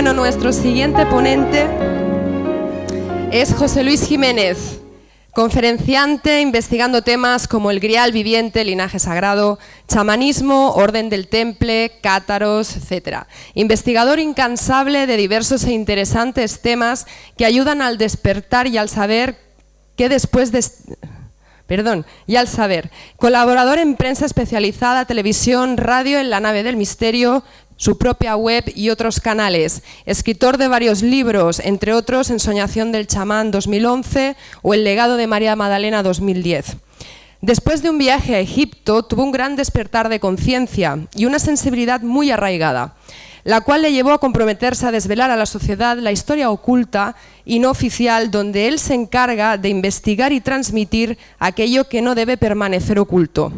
bueno, nuestro siguiente ponente es José Luis Jiménez, conferenciante investigando temas como el grial viviente, linaje sagrado, chamanismo, orden del temple, cátaros, etc. Investigador incansable de diversos e interesantes temas que ayudan al despertar y al saber que después de... y al saber. Colaborador en prensa especializada, televisión, radio, en La Nave del Misterio, su propia web y otros canales. Escritor de varios libros, entre otros Ensoñación del chamán 2011 o El legado de María Magdalena 2010. Después de un viaje a Egipto, tuvo un gran despertar de conciencia y una sensibilidad muy arraigada, la cual le llevó a comprometerse a desvelar a la sociedad la historia oculta y no oficial, donde él se encarga de investigar y transmitir aquello que no debe permanecer oculto.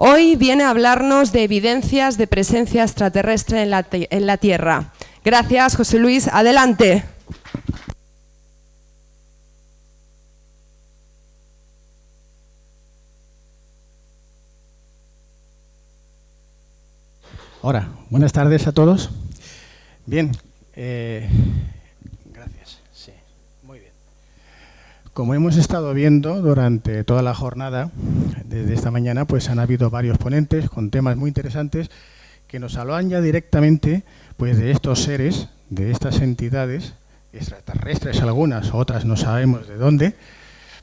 Hoy viene a hablarnos de evidencias de presencia extraterrestre en la Tierra. Gracias, José Luis. Adelante. Hola, buenas tardes a todos. Bien, gracias. Sí, muy bien. Como hemos estado viendo durante toda la jornada, desde esta mañana, pues han habido varios ponentes con temas muy interesantes que nos hablan ya directamente pues, de estos seres, de estas entidades extraterrestres, algunas, otras no sabemos de dónde,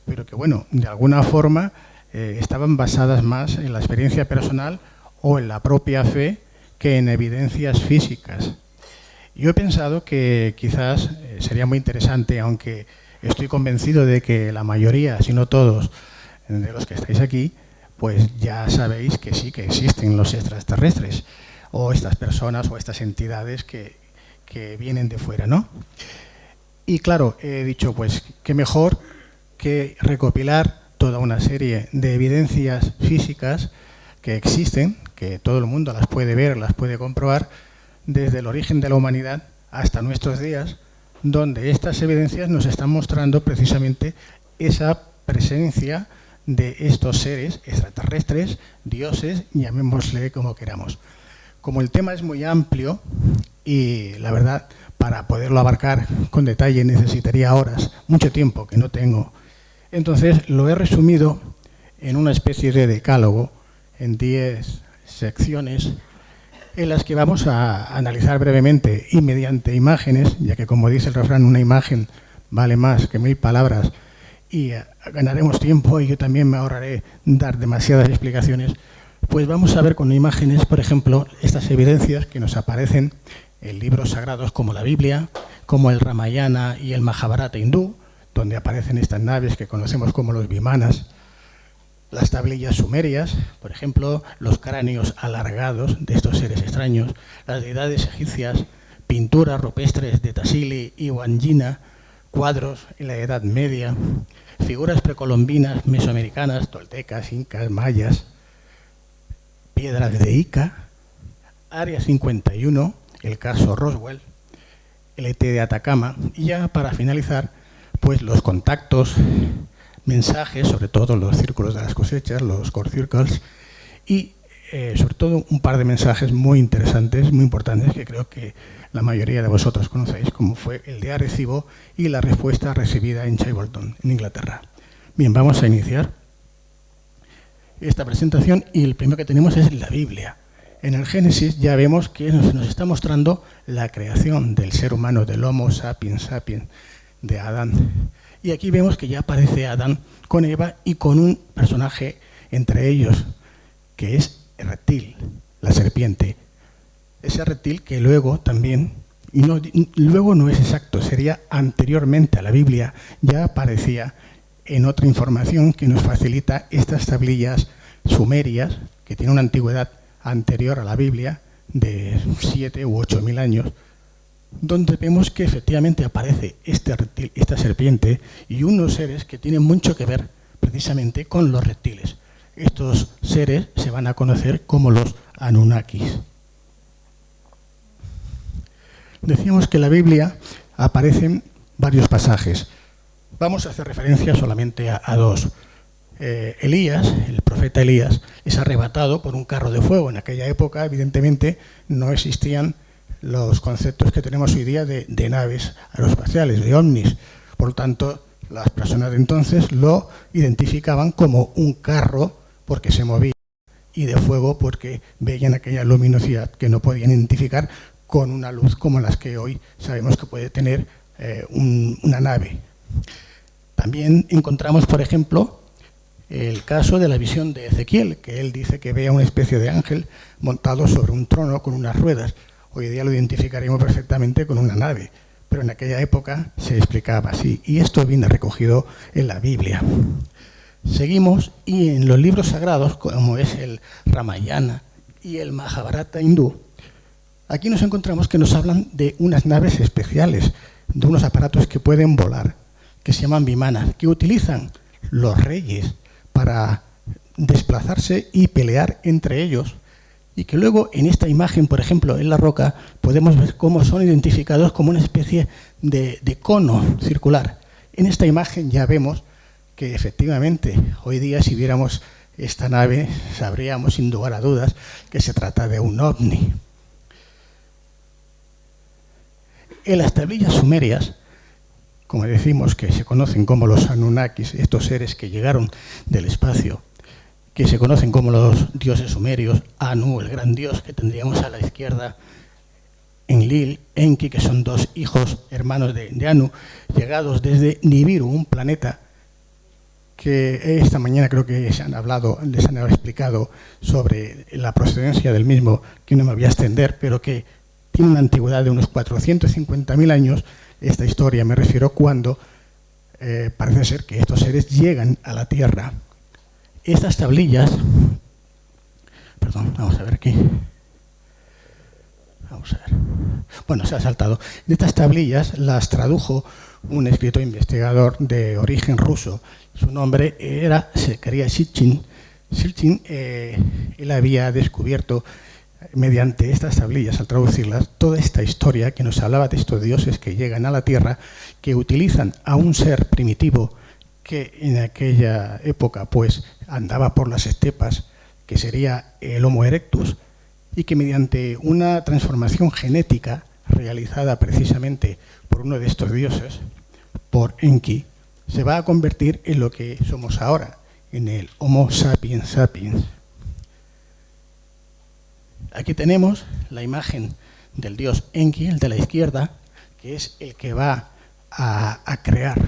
pero que, bueno, de alguna forma estaban basadas más en la experiencia personal o en la propia fe que en evidencias físicas. Yo he pensado que quizás sería muy interesante, aunque estoy convencido de que la mayoría, si no todos, de los que estáis aquí, pues ya sabéis que sí, que existen los extraterrestres, o estas personas o estas entidades que vienen de fuera, ¿no? Y claro, he dicho, pues qué mejor que recopilar toda una serie de evidencias físicas que existen, que todo el mundo las puede ver, las puede comprobar, desde el origen de la humanidad hasta nuestros días, donde estas evidencias nos están mostrando precisamente esa presencia de estos seres extraterrestres, dioses, llamémosle como queramos. Como el tema es muy amplio y la verdad, para poderlo abarcar con detalle necesitaría horas, mucho tiempo que no tengo, entonces lo he resumido en una especie de decálogo, en 10 secciones en las que vamos a analizar brevemente y mediante imágenes, ya que como dice el refrán, una imagen vale más que 1000 palabras y ganaremos tiempo y yo también me ahorraré dar demasiadas explicaciones, pues vamos a ver con imágenes, por ejemplo, estas evidencias que nos aparecen en libros sagrados como la Biblia, como el Ramayana y el Mahabharata hindú, donde aparecen estas naves que conocemos como los vimanas, las tablillas sumerias, por ejemplo, los cráneos alargados de estos seres extraños, las deidades egipcias, pinturas rupestres de Tassili y Wandjina, cuadros en la Edad Media, figuras precolombinas, mesoamericanas, toltecas, incas, mayas, piedras de Ica, Área 51, el caso Roswell, el ET de Atacama y ya para finalizar, pues los contactos, mensajes, sobre todo los círculos de las cosechas, los core circles, y sobre todo un par de mensajes muy interesantes, muy importantes, que creo que la mayoría de vosotros conocéis, como fue el de Arecibo y la respuesta recibida en Chapelton, en Inglaterra. Bien, vamos a iniciar esta presentación y el primero que tenemos es la Biblia. En el Génesis ya vemos que nos está mostrando la creación del ser humano, del Homo sapiens sapiens, de Adán. Y aquí vemos que ya aparece Adán con Eva y con un personaje entre ellos, que es el reptil, la serpiente. Ese reptil que luego también, luego no es exacto, sería anteriormente a la Biblia, ya aparecía en otra información que nos facilita estas tablillas sumerias, que tienen una antigüedad anterior a la Biblia, de 7 u 8.000 años, donde vemos que efectivamente aparece este reptil, esta serpiente y unos seres que tienen mucho que ver precisamente con los reptiles. Estos seres se van a conocer como los Anunnakis. Decíamos que en la Biblia aparecen varios pasajes. Vamos a hacer referencia solamente a dos. Elías, el profeta Elías, es arrebatado por un carro de fuego. En aquella época, evidentemente, no existían los conceptos que tenemos hoy día de naves aeroespaciales, de ovnis. Por lo tanto, las personas de entonces lo identificaban como un carro porque se movía, y de fuego porque veían aquella luminosidad que no podían identificar con una luz como las que hoy sabemos que puede tener una nave. También encontramos, por ejemplo, el caso de la visión de Ezequiel, que él dice que ve a una especie de ángel montado sobre un trono con unas ruedas. Hoy día lo identificaríamos perfectamente con una nave, pero en aquella época se explicaba así, y esto viene recogido en la Biblia. Seguimos, y en los libros sagrados, como es el Ramayana y el Mahabharata hindú, aquí nos encontramos que nos hablan de unas naves especiales, de unos aparatos que pueden volar, que se llaman vimanas, que utilizan los reyes para desplazarse y pelear entre ellos, y que luego en esta imagen, por ejemplo, en la roca, podemos ver cómo son identificados como una especie de cono circular. En esta imagen ya vemos que efectivamente hoy día, si viéramos esta nave, sabríamos sin lugar a dudas que se trata de un ovni. En las tablillas sumerias, como decimos, que se conocen como los Anunnakis, estos seres que llegaron del espacio, que se conocen como los dioses sumerios, Anu, el gran dios, que tendríamos a la izquierda, Enlil, Enki, que son dos hijos hermanos de Anu, llegados desde Nibiru, un planeta que esta mañana creo que les han explicado sobre la procedencia del mismo, que no me voy a extender, pero que tiene una antigüedad de unos 450.000 años, esta historia me refiero, cuando parece ser que estos seres llegan a la Tierra. Estas tablillas, perdón, vamos a ver aquí, vamos a ver, bueno, se ha saltado. Estas tablillas las tradujo un escritor investigador de origen ruso. Su nombre se creía Sitchin. Sitchin, él había descubierto mediante estas tablillas, al traducirlas, toda esta historia que nos hablaba de estos dioses que llegan a la Tierra, que utilizan a un ser primitivo que en aquella época pues andaba por las estepas, que sería el Homo erectus, y que mediante una transformación genética realizada precisamente por uno de estos dioses, por Enki, se va a convertir en lo que somos ahora, en el Homo sapiens sapiens. Aquí tenemos la imagen del dios Enki, el de la izquierda, que es el que va a crear,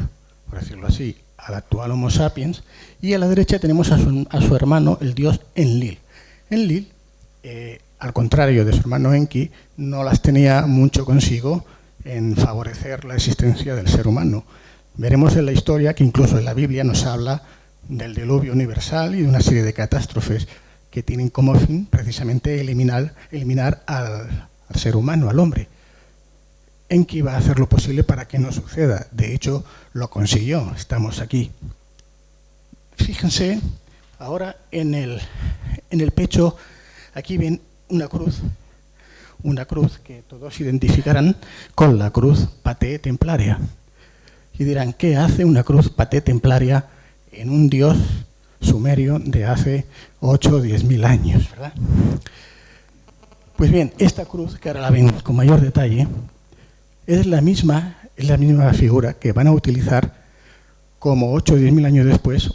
por decirlo así, al actual Homo sapiens, y a la derecha tenemos a su hermano, el dios Enlil. Enlil, al contrario de su hermano Enki, no las tenía mucho consigo en favorecer la existencia del ser humano. Veremos en la historia que incluso en la Biblia nos habla del diluvio universal y de una serie de catástrofes que tienen como fin precisamente eliminar al ser humano, al hombre. Enki va a hacer lo posible para que no suceda. De hecho, lo consiguió. Estamos aquí. Fíjense ahora en el pecho. Aquí ven una cruz que todos identificarán con la cruz Paté templaria. Y dirán, ¿qué hace una cruz Paté templaria en un dios sumerio de hace 8 o 10.000 años, ¿verdad? Pues bien, esta cruz, que ahora la ven con mayor detalle, es la misma figura que van a utilizar como 8 o 10.000 años después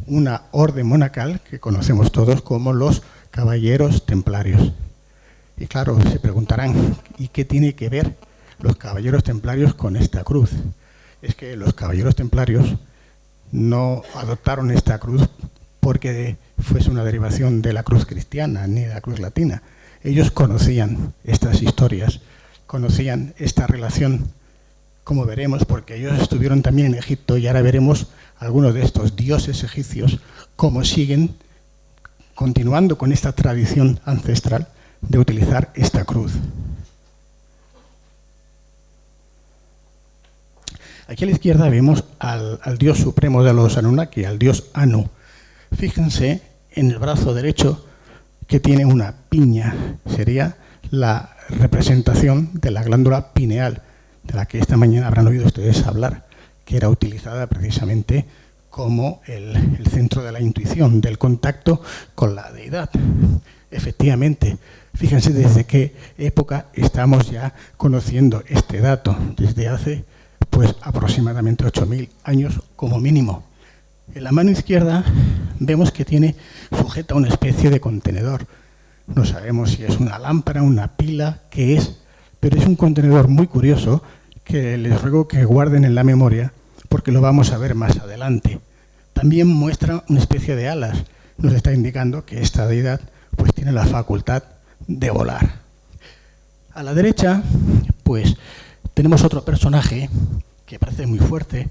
una orden monacal que conocemos todos como los caballeros templarios. Y claro, se preguntarán, ¿y qué tiene que ver los caballeros templarios con esta cruz? Es que los caballeros templarios no adoptaron esta cruz porque fuese una derivación de la cruz cristiana ni de la cruz latina. Ellos conocían estas historias, conocían esta relación, como veremos, porque ellos estuvieron también en Egipto, y ahora veremos algunos de estos dioses egipcios cómo siguen continuando con esta tradición ancestral de utilizar esta cruz. Aquí a la izquierda vemos al dios supremo de los Anunnaki, al dios Anu. Fíjense en el brazo derecho que tiene una piña. Sería la representación de la glándula pineal, de la que esta mañana habrán oído ustedes hablar, que era utilizada precisamente como el centro de la intuición, del contacto con la deidad. Efectivamente, fíjense desde qué época estamos ya conociendo este dato, desde hace pues aproximadamente 8.000 años como mínimo. En la mano izquierda vemos que tiene sujeta una especie de contenedor. No sabemos si es una lámpara, una pila, qué es, pero es un contenedor muy curioso que les ruego que guarden en la memoria porque lo vamos a ver más adelante. También muestra una especie de alas. Nos está indicando que esta deidad pues tiene la facultad de volar. A la derecha, pues tenemos otro personaje que parece muy fuerte.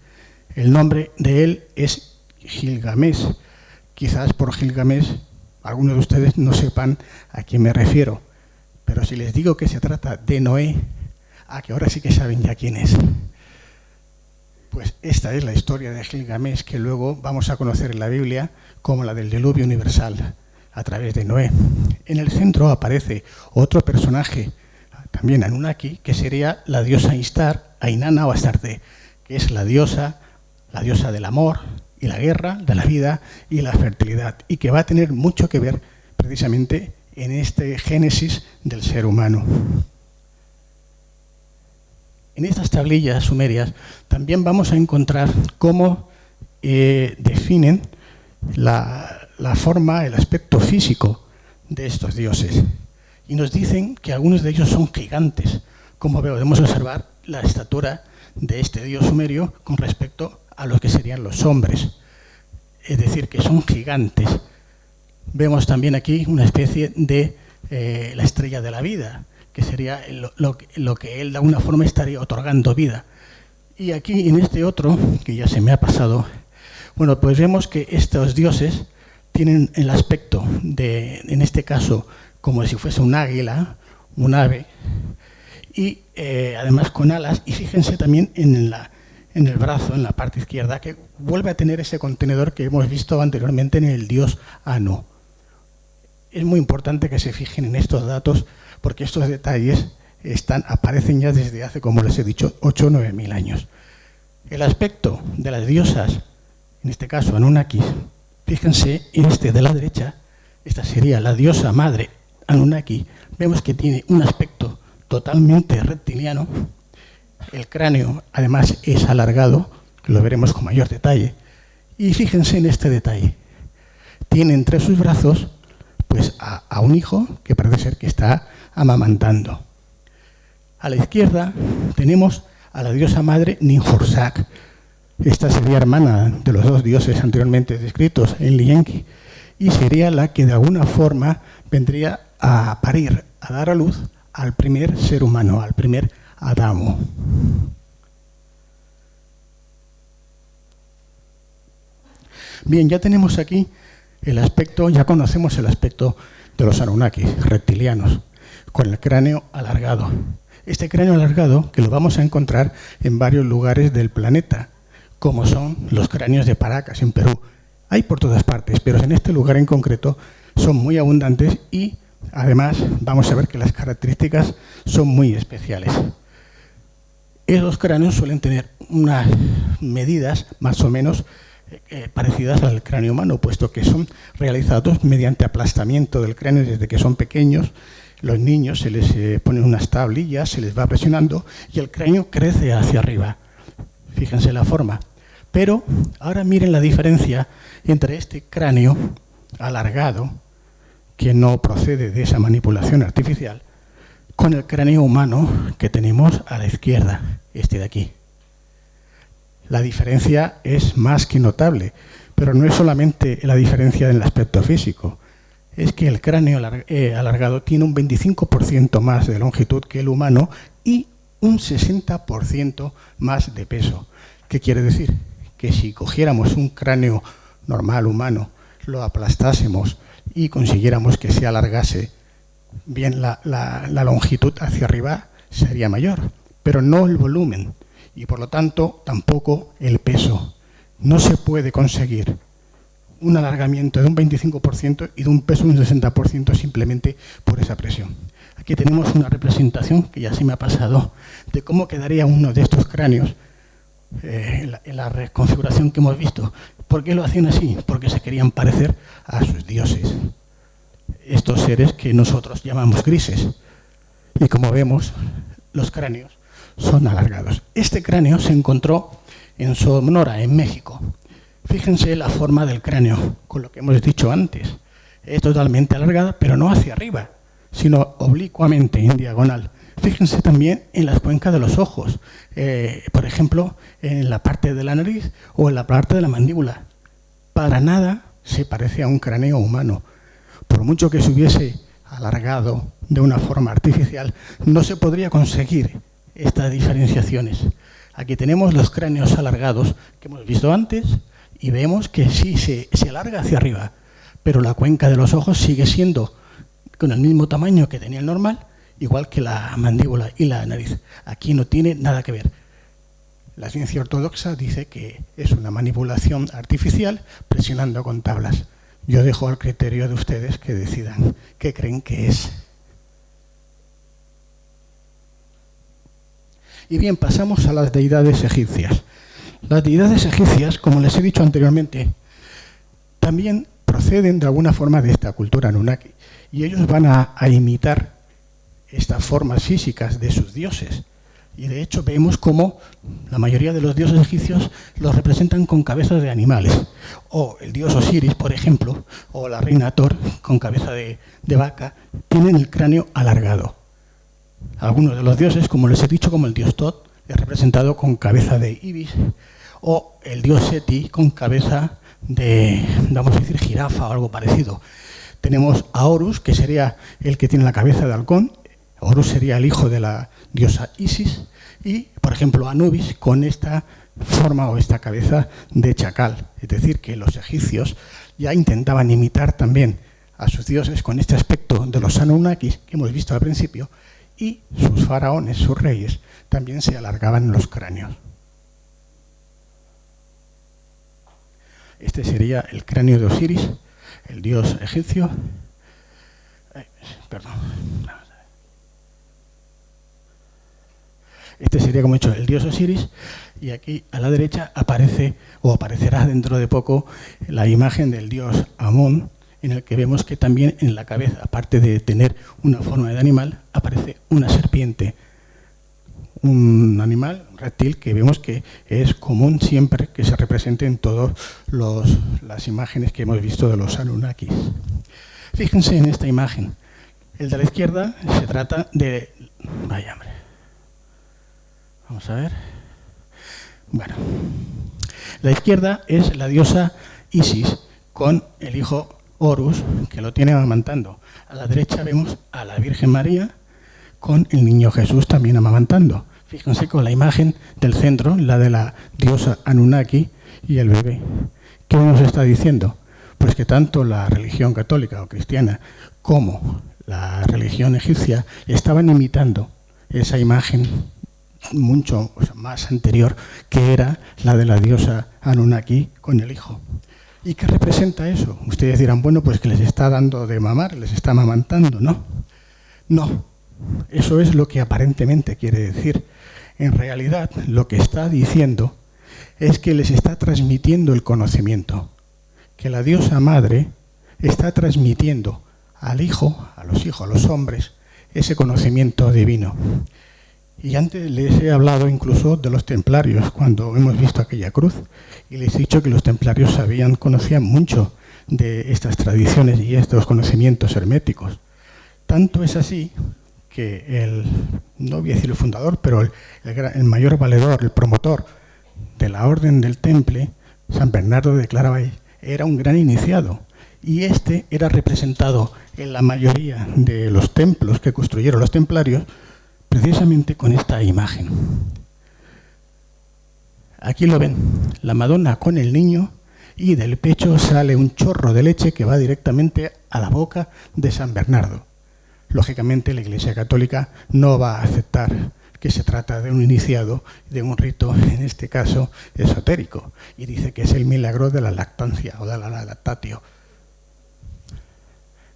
El nombre de él es Gilgamesh. Quizás por Gilgamesh algunos de ustedes no sepan a quién me refiero, pero si les digo que se trata de Noé, que ahora sí que saben ya quién es. Pues esta es la historia de Gilgamesh que luego vamos a conocer en la Biblia como la del diluvio universal a través de Noé. En el centro aparece otro personaje, también Anunnaki, que sería la diosa Ishtar, Ainana o Astarte, que es la diosa del amor y la guerra, de la vida y la fertilidad, y que va a tener mucho que ver precisamente en este génesis del ser humano. En estas tablillas sumerias también vamos a encontrar cómo definen la forma, el aspecto físico de estos dioses. Y nos dicen que algunos de ellos son gigantes. Como podemos observar la estatura de este dios sumerio con respecto a lo que serían los hombres. Es decir, que son gigantes. Vemos también aquí una especie de la estrella de la vida, que sería lo que él de alguna forma estaría otorgando vida. Y aquí en este otro, que ya se me ha pasado, bueno, pues vemos que estos dioses tienen el aspecto de, en este caso, como si fuese un águila, un ave, y además con alas, y fíjense también en el brazo, en la parte izquierda, que vuelve a tener ese contenedor que hemos visto anteriormente en el dios Anu. Es muy importante que se fijen en estos datos, porque estos detalles aparecen ya desde hace, como les he dicho, 8 o 9.000 años. El aspecto de las diosas, en este caso Anunnakis, fíjense en este de la derecha, esta sería la diosa madre Anunnaki, vemos que tiene un aspecto totalmente reptiliano, el cráneo además es alargado, lo veremos con mayor detalle, y fíjense en este detalle, tiene entre sus brazos pues a un hijo que parece ser que está amamantando. A la izquierda tenemos a la diosa madre Ninhursag. Esta sería hermana de los dos dioses anteriormente descritos, Enlil y Enki, y sería la que de alguna forma vendría a parir, a dar a luz al primer ser humano, al primer Adamo. Bien, ya tenemos aquí el aspecto, ya conocemos el aspecto de los Anunnakis, reptilianos, con el cráneo alargado. Este cráneo alargado que lo vamos a encontrar en varios lugares del planeta, como son los cráneos de Paracas en Perú. Hay por todas partes, pero en este lugar en concreto son muy abundantes y además vamos a ver que las características son muy especiales. Esos cráneos suelen tener unas medidas más o menos parecidas al cráneo humano, puesto que son realizados mediante aplastamiento del cráneo desde que son pequeños. Los niños se les ponen unas tablillas, se les va presionando y el cráneo crece hacia arriba. Fíjense la forma. Pero ahora miren la diferencia entre este cráneo alargado, que no procede de esa manipulación artificial, con el cráneo humano que tenemos a la izquierda, este de aquí. La diferencia es más que notable, pero no es solamente la diferencia en el aspecto físico, es que el cráneo alargado tiene un 25% más de longitud que el humano y un 60% más de peso. ¿Qué quiere decir? Que si cogiéramos un cráneo normal humano, lo aplastásemos y consiguiéramos que se alargase, bien la longitud hacia arriba sería mayor, pero no el volumen y por lo tanto tampoco el peso. No se puede conseguir un alargamiento de un 25% y de un peso de un 60% simplemente por esa presión. Aquí tenemos una representación que ya se me ha pasado de cómo quedaría uno de estos cráneos en la reconfiguración que hemos visto. ¿Por qué lo hacían así? Porque se querían parecer a sus dioses. estos seres que nosotros llamamos grises. Y como vemos, los cráneos son alargados. Este cráneo se encontró en Sonora, en México. Fíjense la forma del cráneo, con lo que hemos dicho antes. Es totalmente alargada, pero no hacia arriba, sino oblicuamente, en diagonal. Fíjense también en las cuencas de los ojos, por ejemplo, en la parte de la nariz o en la parte de la mandíbula. Para nada se parece a un cráneo humano. Por mucho que se hubiese alargado de una forma artificial, no se podría conseguir estas diferenciaciones. Aquí tenemos los cráneos alargados que hemos visto antes y vemos que sí se alarga hacia arriba, pero la cuenca de los ojos sigue siendo con el mismo tamaño que tenía el normal, igual que la mandíbula y la nariz. Aquí no tiene nada que ver. La ciencia ortodoxa dice que es una manipulación artificial presionando con tablas. Yo dejo al criterio de ustedes que decidan qué creen que es. Y bien, pasamos a las deidades egipcias. Las deidades egipcias, como les he dicho anteriormente, también proceden de alguna forma de esta cultura Anunnaki. Y ellos van a imitar estas formas físicas de sus dioses. Y de hecho vemos cómo la mayoría de los dioses egipcios los representan con cabezas de animales. O el dios Osiris, por ejemplo, o la reina Thor con cabeza de vaca, tienen el cráneo alargado. Algunos de los dioses, como les he dicho, como el dios Tot, es representado con cabeza de ibis, o el dios Seti con cabeza de, vamos a decir, jirafa o algo parecido. Tenemos a Horus, que sería el que tiene la cabeza de halcón. Horus sería el hijo de la diosa Isis. Y, por ejemplo, Anubis con esta forma o esta cabeza de chacal. Es decir, que los egipcios ya intentaban imitar también a sus dioses con este aspecto de los Anunnakis que hemos visto al principio, y sus faraones, sus reyes, también se alargaban los cráneos. Este sería el cráneo de Osiris, el dios egipcio. Este sería, como he dicho, el dios Osiris, y aquí a la derecha aparece, o aparecerá dentro de poco, la imagen del dios Amón, en el que vemos que también en la cabeza, aparte de tener una forma de animal, aparece una serpiente. Un animal, un reptil, que vemos que es común siempre que se represente en todas las imágenes que hemos visto de los Anunnakis. Fíjense en esta imagen. El de la izquierda se trata de... Vaya, hombre. Vamos a ver. Bueno. La izquierda es la diosa Isis con el hijo Horus, que lo tiene amamantando. A la derecha vemos a la Virgen María con el niño Jesús también amamantando. Fíjense con la imagen del centro, la de la diosa Anunnaki y el bebé. ¿Qué nos está diciendo? Pues que tanto la religión católica o cristiana como la religión egipcia estaban imitando esa imagen mucho más anterior, que era la de la diosa Anunnaki con el hijo. ¿Y qué representa eso? Ustedes dirán, bueno, pues que les está dando de mamar, les está amamantando, ¿no? No, eso es lo que aparentemente quiere decir. En realidad, lo que está diciendo es que les está transmitiendo el conocimiento, que la diosa madre está transmitiendo al hijo, a los hijos, a los hombres, ese conocimiento divino. Y antes les he hablado incluso de los templarios, cuando hemos visto aquella cruz, y les he dicho que los templarios conocían mucho de estas tradiciones y estos conocimientos herméticos. Tanto es así que no voy a decir el fundador, pero el mayor valedor, el promotor de la Orden del Temple, San Bernardo de Claraval, era un gran iniciado. Y este era representado en la mayoría de los templos que construyeron los templarios, precisamente con esta imagen. Aquí lo ven, la Madonna con el niño, y del pecho sale un chorro de leche que va directamente a la boca de San Bernardo. Lógicamente la Iglesia Católica no va a aceptar que se trata de un iniciado, de un rito, en este caso, esotérico, y dice que es el milagro de la lactancia o de la lactatio.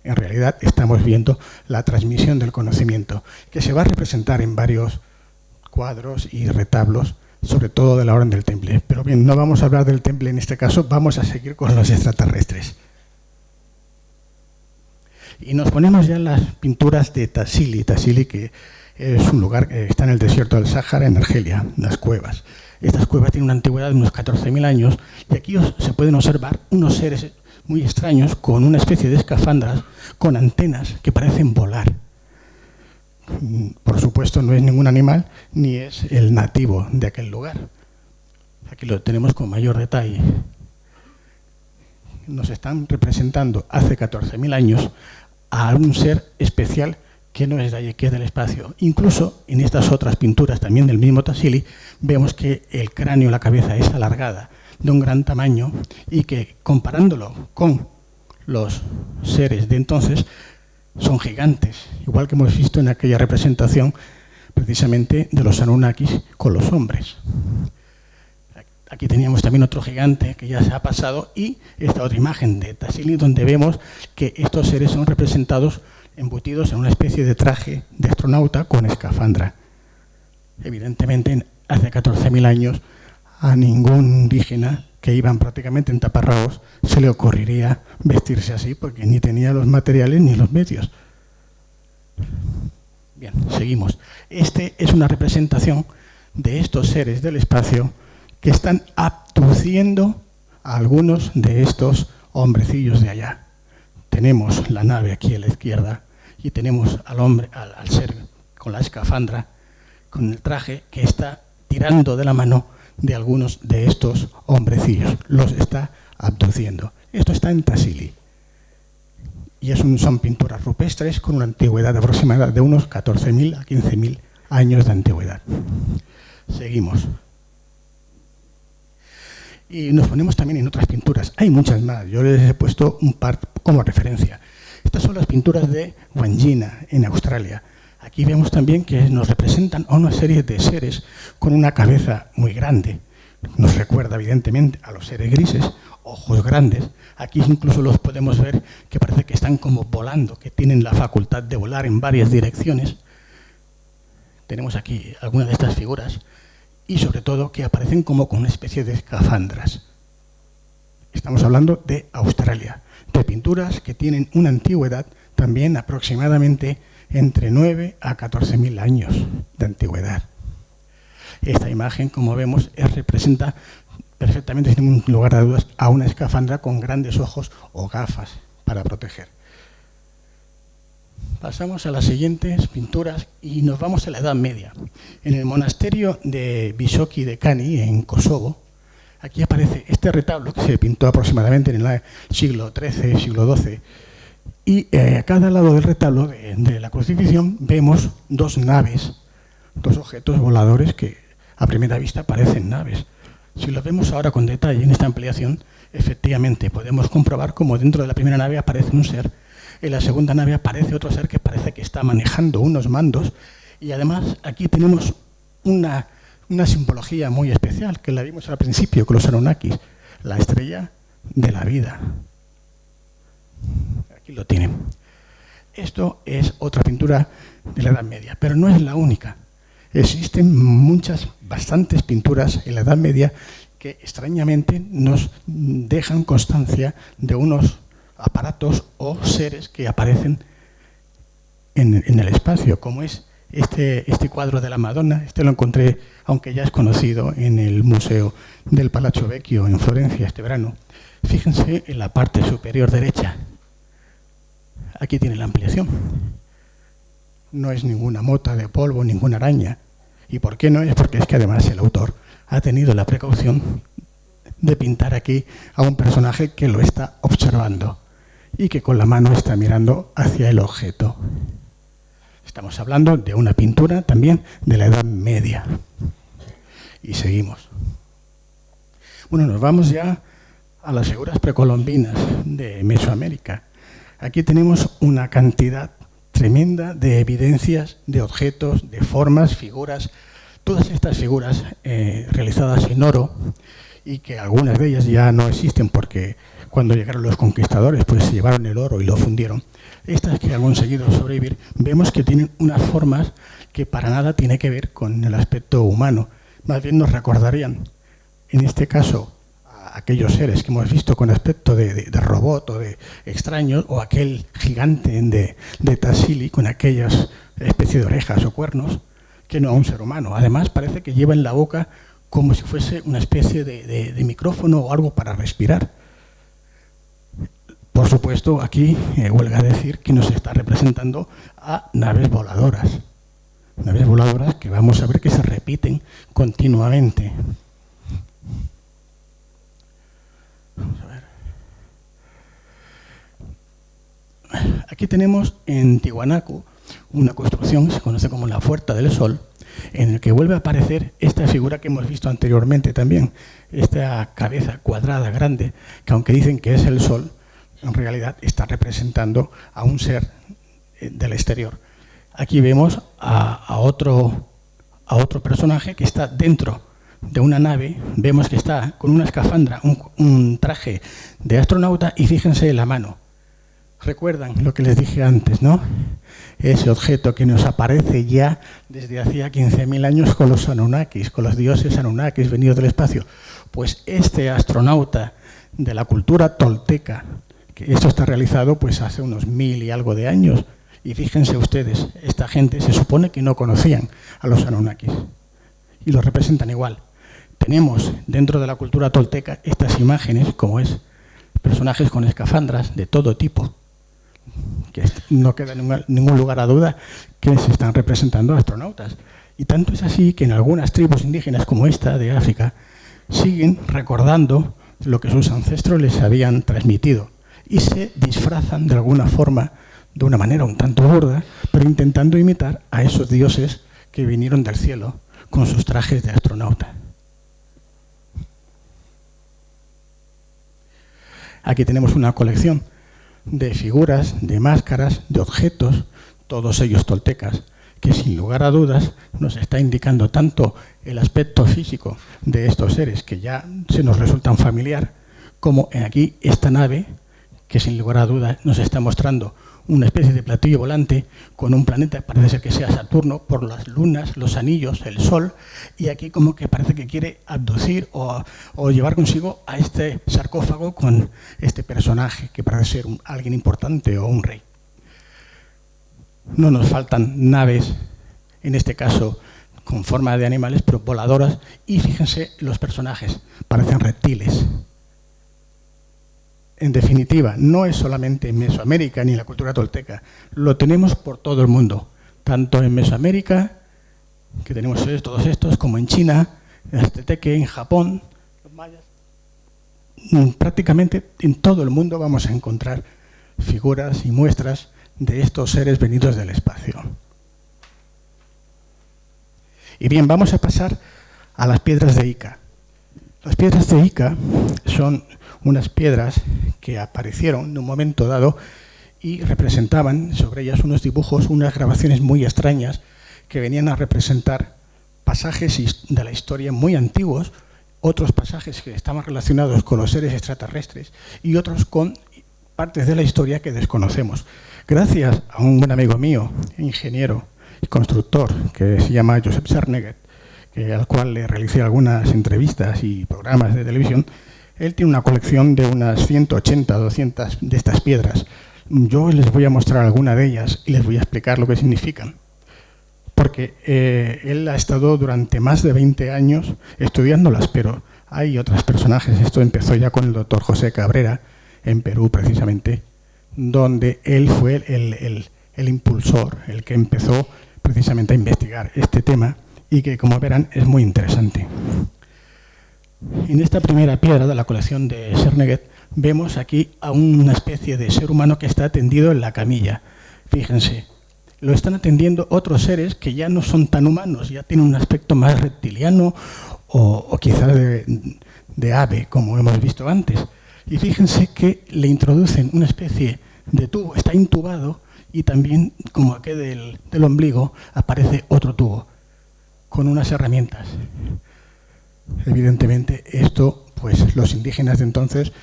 En realidad estamos viendo la transmisión del conocimiento, que se va a representar en varios cuadros y retablos, sobre todo de la Orden del Temple. Pero bien, no vamos a hablar del Temple en este caso, vamos a seguir con los extraterrestres. Y nos ponemos ya en las pinturas de Tassili. Tassili, que es un lugar que está en el desierto del Sáhara, en Argelia, las cuevas. Estas cuevas tienen una antigüedad de unos 14.000 años y aquí se pueden observar unos seres muy extraños con una especie de escafandras con antenas que parecen volar. Por supuesto, no es ningún animal ni es el nativo de aquel lugar. Aquí lo tenemos con mayor detalle. Nos están representando hace 14.000 años a un ser especial que no es de allí, que es del espacio. Incluso en estas otras pinturas, también del mismo Tassili, vemos que el cráneo, la cabeza es alargada, de un gran tamaño, y que comparándolo con los seres de entonces, son gigantes, igual que hemos visto en aquella representación precisamente de los Anunnakis con los hombres. Aquí teníamos también otro gigante que ya se ha pasado, y esta otra imagen de Tassili donde vemos que estos seres son representados embutidos en una especie de traje de astronauta con escafandra. Evidentemente, hace 14.000 años a ningún indígena que iban prácticamente en taparrabos se le ocurriría vestirse así, porque ni tenía los materiales ni los medios. Bien, seguimos. Este es una representación de estos seres del espacio que están abduciendo a algunos de estos hombrecillos de allá. Tenemos la nave aquí a la izquierda y tenemos al hombre, al ser con la escafandra, con el traje, que está tirando de la mano de algunos de estos hombrecillos. Los está abduciendo. Esto está en Tassili. Y son pinturas rupestres con una antigüedad aproximada de unos 14.000 a 15.000 años de antigüedad. Seguimos. Y nos ponemos también en otras pinturas. Hay muchas más. Yo les he puesto un par como referencia. Estas son las pinturas de Wandjina, en Australia. Aquí vemos también que nos representan a una serie de seres con una cabeza muy grande. Nos recuerda evidentemente a los seres grises, ojos grandes. Aquí incluso los podemos ver que parece que están como volando, que tienen la facultad de volar en varias direcciones. Tenemos aquí algunas de estas figuras y sobre todo que aparecen como con una especie de escafandras. Estamos hablando de Australia, de pinturas que tienen una antigüedad también aproximadamente entre 9 a 14.000 años de antigüedad. Esta imagen, como vemos, representa perfectamente, sin ningún lugar de dudas, a una escafandra con grandes ojos o gafas para proteger. Pasamos a las siguientes pinturas y nos vamos a la Edad Media. En el monasterio de Visoki de Kani, en Kosovo, aquí aparece este retablo que se pintó aproximadamente en el siglo XIII, siglo XII. Y a cada lado del retablo de la crucifixión vemos dos naves, dos objetos voladores que a primera vista parecen naves. Si los vemos ahora con detalle en esta ampliación, efectivamente podemos comprobar cómo dentro de la primera nave aparece un ser, en la segunda nave aparece otro ser que parece que está manejando unos mandos, y además aquí tenemos una simbología muy especial que la vimos al principio con los Anunnakis, la estrella de la vida. Aquí lo tienen. Esto es otra pintura de la Edad Media, pero no es la única. Existen bastantes pinturas en la Edad Media que extrañamente nos dejan constancia de unos aparatos o seres que aparecen en el espacio, como es este cuadro de la Madonna. Este lo encontré, aunque ya es conocido, en el Museo del Palazzo Vecchio en Florencia este verano. Fíjense en la parte superior derecha. Aquí tiene la ampliación. No es ninguna mota de polvo, ninguna araña. ¿Y por qué no es? Porque es que además el autor ha tenido la precaución de pintar aquí a un personaje que lo está observando y que con la mano está mirando hacia el objeto. Estamos hablando de una pintura también de la Edad Media. Y seguimos. Bueno, nos vamos ya a las figuras precolombinas de Mesoamérica. Aquí tenemos una cantidad tremenda de evidencias, de objetos, de formas, figuras. Todas estas figuras realizadas en oro, y que algunas de ellas ya no existen porque cuando llegaron los conquistadores pues se llevaron el oro y lo fundieron. Estas que han conseguido sobrevivir, vemos que tienen unas formas que para nada tiene que ver con el aspecto humano. Más bien nos recordarían, en este caso, aquellos seres que hemos visto con aspecto de robot o de extraños, o aquel gigante de Tassili con aquellas especie de orejas o cuernos, que no a un ser humano. Además, parece que lleva en la boca como si fuese una especie de micrófono o algo para respirar. Por supuesto, aquí huelga decir que nos está representando a naves voladoras. Naves voladoras que vamos a ver que se repiten continuamente. Vamos a ver. Aquí tenemos en Tiwanaku una construcción que se conoce como la Puerta del Sol, en el que vuelve a aparecer esta figura que hemos visto anteriormente también, esta cabeza cuadrada grande, que aunque dicen que es el Sol, en realidad está representando a un ser del exterior. Aquí vemos a otro personaje que está dentro de una nave, vemos que está con una escafandra, un traje de astronauta, y fíjense en la mano. Recuerdan lo que les dije antes, ¿no? Ese objeto que nos aparece ya desde hacía 15.000 años con los Anunnakis, con los dioses Anunnakis venidos del espacio. Pues este astronauta de la cultura tolteca, que esto está realizado pues hace unos 1000 y algo de años, y fíjense ustedes, esta gente se supone que no conocían a los Anunnakis y los representan igual. Tenemos dentro de la cultura tolteca estas imágenes, como es, personajes con escafandras de todo tipo, que no queda ningún lugar a duda que se están representando astronautas. Y tanto es así que en algunas tribus indígenas como esta de África siguen recordando lo que sus ancestros les habían transmitido y se disfrazan de alguna forma, de una manera un tanto burda, pero intentando imitar a esos dioses que vinieron del cielo con sus trajes de astronauta. Aquí tenemos una colección de figuras, de máscaras, de objetos, todos ellos toltecas, que sin lugar a dudas nos está indicando tanto el aspecto físico de estos seres, que ya se nos resultan familiar, como en aquí esta nave, que sin lugar a dudas nos está mostrando una especie de platillo volante con un planeta, parece ser que sea Saturno, por las lunas, los anillos, el Sol, y aquí como que parece que quiere abducir o llevar consigo a este sarcófago con este personaje que parece ser alguien importante o un rey. No nos faltan naves, en este caso con forma de animales, pero voladoras, y fíjense los personajes, parecen reptiles. En definitiva, no es solamente en Mesoamérica ni en la cultura tolteca, lo tenemos por todo el mundo, tanto en Mesoamérica, que tenemos todos estos, como en China, en Azteteque, en Japón, los mayas. Prácticamente en todo el mundo vamos a encontrar figuras y muestras de estos seres venidos del espacio. Y bien, vamos a pasar a las piedras de Ica. Las piedras de Ica son unas piedras que aparecieron en un momento dado y representaban sobre ellas unos dibujos, unas grabaciones muy extrañas que venían a representar pasajes de la historia muy antiguos, otros pasajes que estaban relacionados con los seres extraterrestres y otros con partes de la historia que desconocemos. Gracias a un buen amigo mío, ingeniero y constructor, que se llama Josep Serneguet, al cual le realicé algunas entrevistas y programas de televisión, él tiene una colección de unas 180, 200 de estas piedras. Yo les voy a mostrar alguna de ellas y les voy a explicar lo que significan. Porque él ha estado durante más de 20 años estudiándolas, pero hay otros personajes. Esto empezó ya con el doctor José Cabrera, en Perú precisamente, donde él fue el impulsor, el que empezó precisamente a investigar este tema y que, como verán, es muy interesante. En esta primera piedra de la colección de Serneguet vemos aquí a una especie de ser humano que está tendido en la camilla. Fíjense, lo están atendiendo otros seres que ya no son tan humanos, ya tienen un aspecto más reptiliano o quizás de ave, como hemos visto antes. Y fíjense que le introducen una especie de tubo, está intubado, y también, como aquí del ombligo, aparece otro tubo con unas herramientas. Evidentemente, esto, pues los indígenas de entonces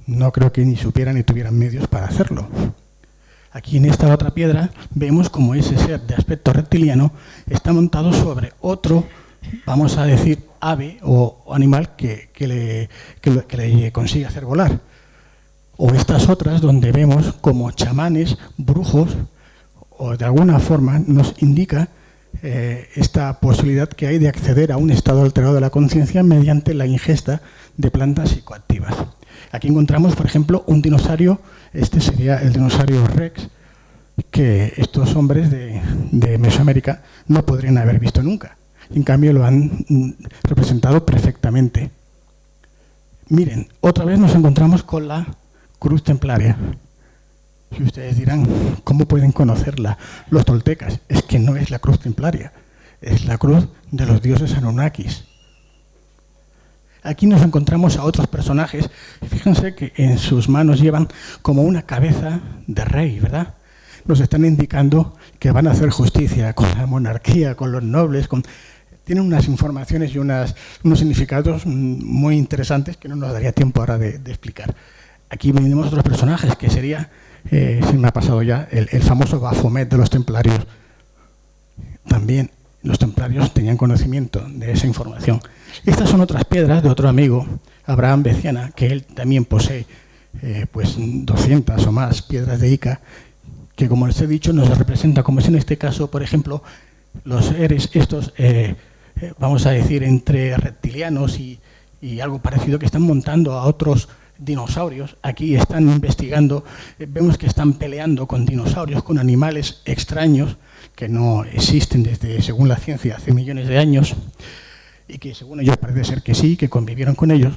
no creo que ni supieran ni tuvieran medios para hacerlo. Aquí en esta otra piedra vemos como ese ser de aspecto reptiliano está montado sobre otro vamos a decir, ave o animal que le consigue hacer volar. O estas otras donde vemos como chamanes, brujos, o de alguna forma nos indica esta posibilidad que hay de acceder a un estado alterado de la conciencia mediante la ingesta de plantas psicoactivas. Aquí encontramos, por ejemplo, un dinosaurio, este sería el dinosaurio Rex, que estos hombres de Mesoamérica no podrían haber visto nunca. En cambio, lo han representado perfectamente. Miren, otra vez nos encontramos con la cruz templaria. Y ustedes dirán, ¿cómo pueden conocerla los toltecas? Es que no es la cruz templaria, es la cruz de los dioses Anunnakis. Aquí nos encontramos a otros personajes. Fíjense que en sus manos llevan como una cabeza de rey, ¿verdad? Nos están indicando que van a hacer justicia con la monarquía, con los nobles, tienen unas informaciones y unos significados muy interesantes que no nos daría tiempo ahora de explicar. Aquí venimos otros personajes, que sería, se me ha pasado ya, el famoso Baphomet de los templarios. También los templarios tenían conocimiento de esa información. Estas son otras piedras de otro amigo, Abraham Beciana, que él también posee pues 200 o más piedras de Ica, que, como les he dicho, nos representa, como es en este caso, por ejemplo, los seres estos, vamos a decir, entre reptilianos y algo parecido, que están montando a otros dinosaurios. Aquí están investigando, vemos que están peleando con dinosaurios, con animales extraños que no existen desde, según la ciencia, hace millones de años, y que según ellos parece ser que sí, que convivieron con ellos.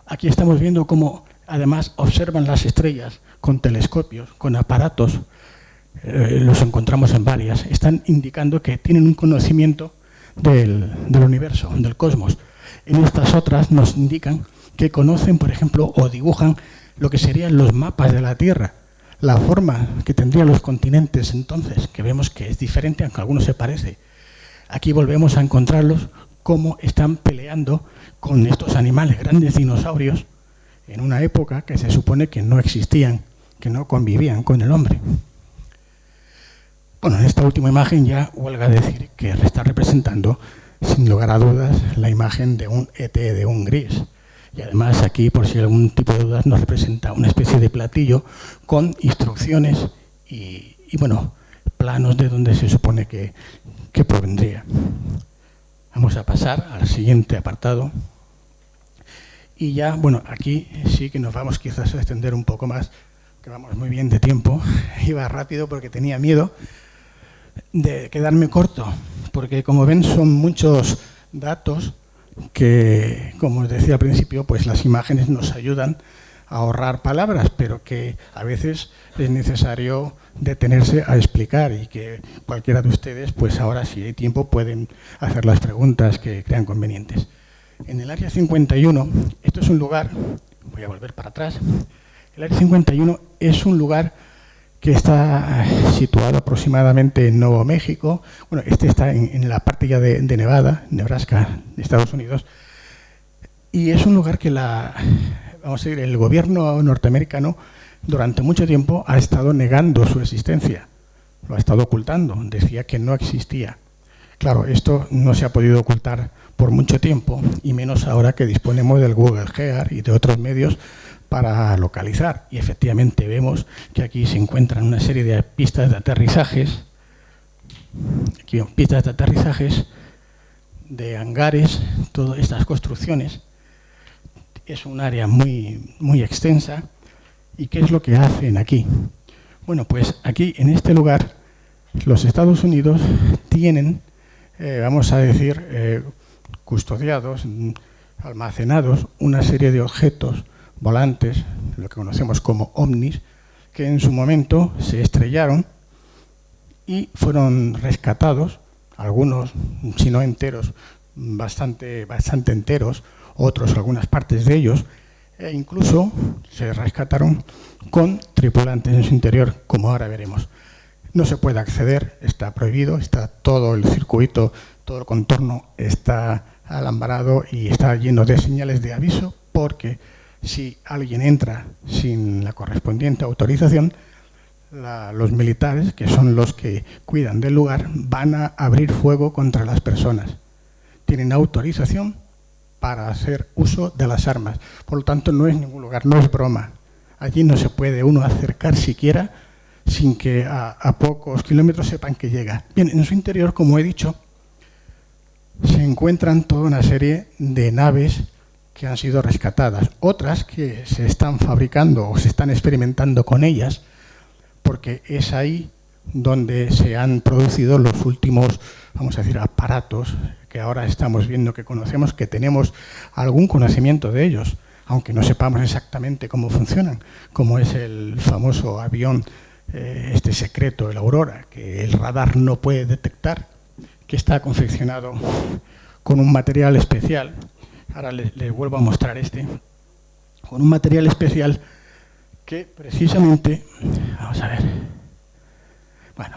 Aquí estamos viendo cómo además observan las estrellas con telescopios, con aparatos. Los encontramos en varias. Están indicando que tienen un conocimiento del universo, del cosmos. En estas otras nos indican que conocen, por ejemplo, o dibujan lo que serían los mapas de la Tierra, la forma que tendrían los continentes entonces, que vemos que es diferente, aunque algunos se parece. Aquí volvemos a encontrarlos cómo están peleando con estos animales, grandes dinosaurios, en una época que se supone que no existían, que no convivían con el hombre. Bueno, en esta última imagen ya huelga decir que está representando, sin lugar a dudas, la imagen de un ET, de un gris. Y además aquí, por si hay algún tipo de dudas, nos representa una especie de platillo con instrucciones y bueno, planos de donde se supone que provendría. Vamos a pasar al siguiente apartado. Y ya, bueno, aquí sí que nos vamos quizás a extender un poco más, que vamos muy bien de tiempo. Iba rápido porque tenía miedo de quedarme corto, porque como ven son muchos datos que, como os decía al principio, pues las imágenes nos ayudan a ahorrar palabras, pero que a veces es necesario detenerse a explicar y que cualquiera de ustedes, pues ahora si hay tiempo, pueden hacer las preguntas que crean convenientes. En el área 51, esto es un lugar, voy a volver para atrás, el área 51 es un lugar que está situado aproximadamente en Nuevo México. Bueno, este está en la parte ya de Nevada, Nebraska, de Estados Unidos, y es un lugar que vamos a decir, el gobierno norteamericano durante mucho tiempo ha estado negando su existencia, lo ha estado ocultando, decía que no existía. Claro, esto no se ha podido ocultar por mucho tiempo, y menos ahora que disponemos del Google Earth y de otros medios para localizar. Y efectivamente vemos que aquí se encuentran una serie de pistas de aterrizajes, aquí vemos pistas de aterrizajes, de hangares, todas estas construcciones. Es un área muy, muy extensa. ¿Y qué es lo que hacen aquí? Bueno, pues aquí en este lugar los Estados Unidos tienen, vamos a decir, custodiados, almacenados una serie de objetos volantes, lo que conocemos como ovnis, que en su momento se estrellaron y fueron rescatados, algunos, si no enteros, bastante enteros, otros, algunas partes de ellos, e incluso se rescataron con tripulantes en su interior, como ahora veremos. No se puede acceder, está prohibido, está todo el circuito, todo el contorno está alambrado y está lleno de señales de aviso, porque si alguien entra sin la correspondiente autorización, los militares, que son los que cuidan del lugar, van a abrir fuego contra las personas. tienen autorización para hacer uso de las armas. Por lo tanto, no es ningún lugar, no es broma. Allí no se puede uno acercar siquiera sin que a pocos kilómetros sepan que llega. Bien, en su interior, como he dicho, se encuentran toda una serie de naves que han sido rescatadas, otras que se están fabricando o se están experimentando con ellas, porque es ahí donde se han producido los últimos, vamos a decir, aparatos que ahora estamos viendo, que conocemos, que tenemos algún conocimiento de ellos, aunque no sepamos exactamente cómo funcionan, como es el famoso avión este secreto, el Aurora, que el radar no puede detectar, que está confeccionado con un material especial. Ahora les vuelvo a mostrar este, con un material especial que precisamente, vamos a ver, bueno,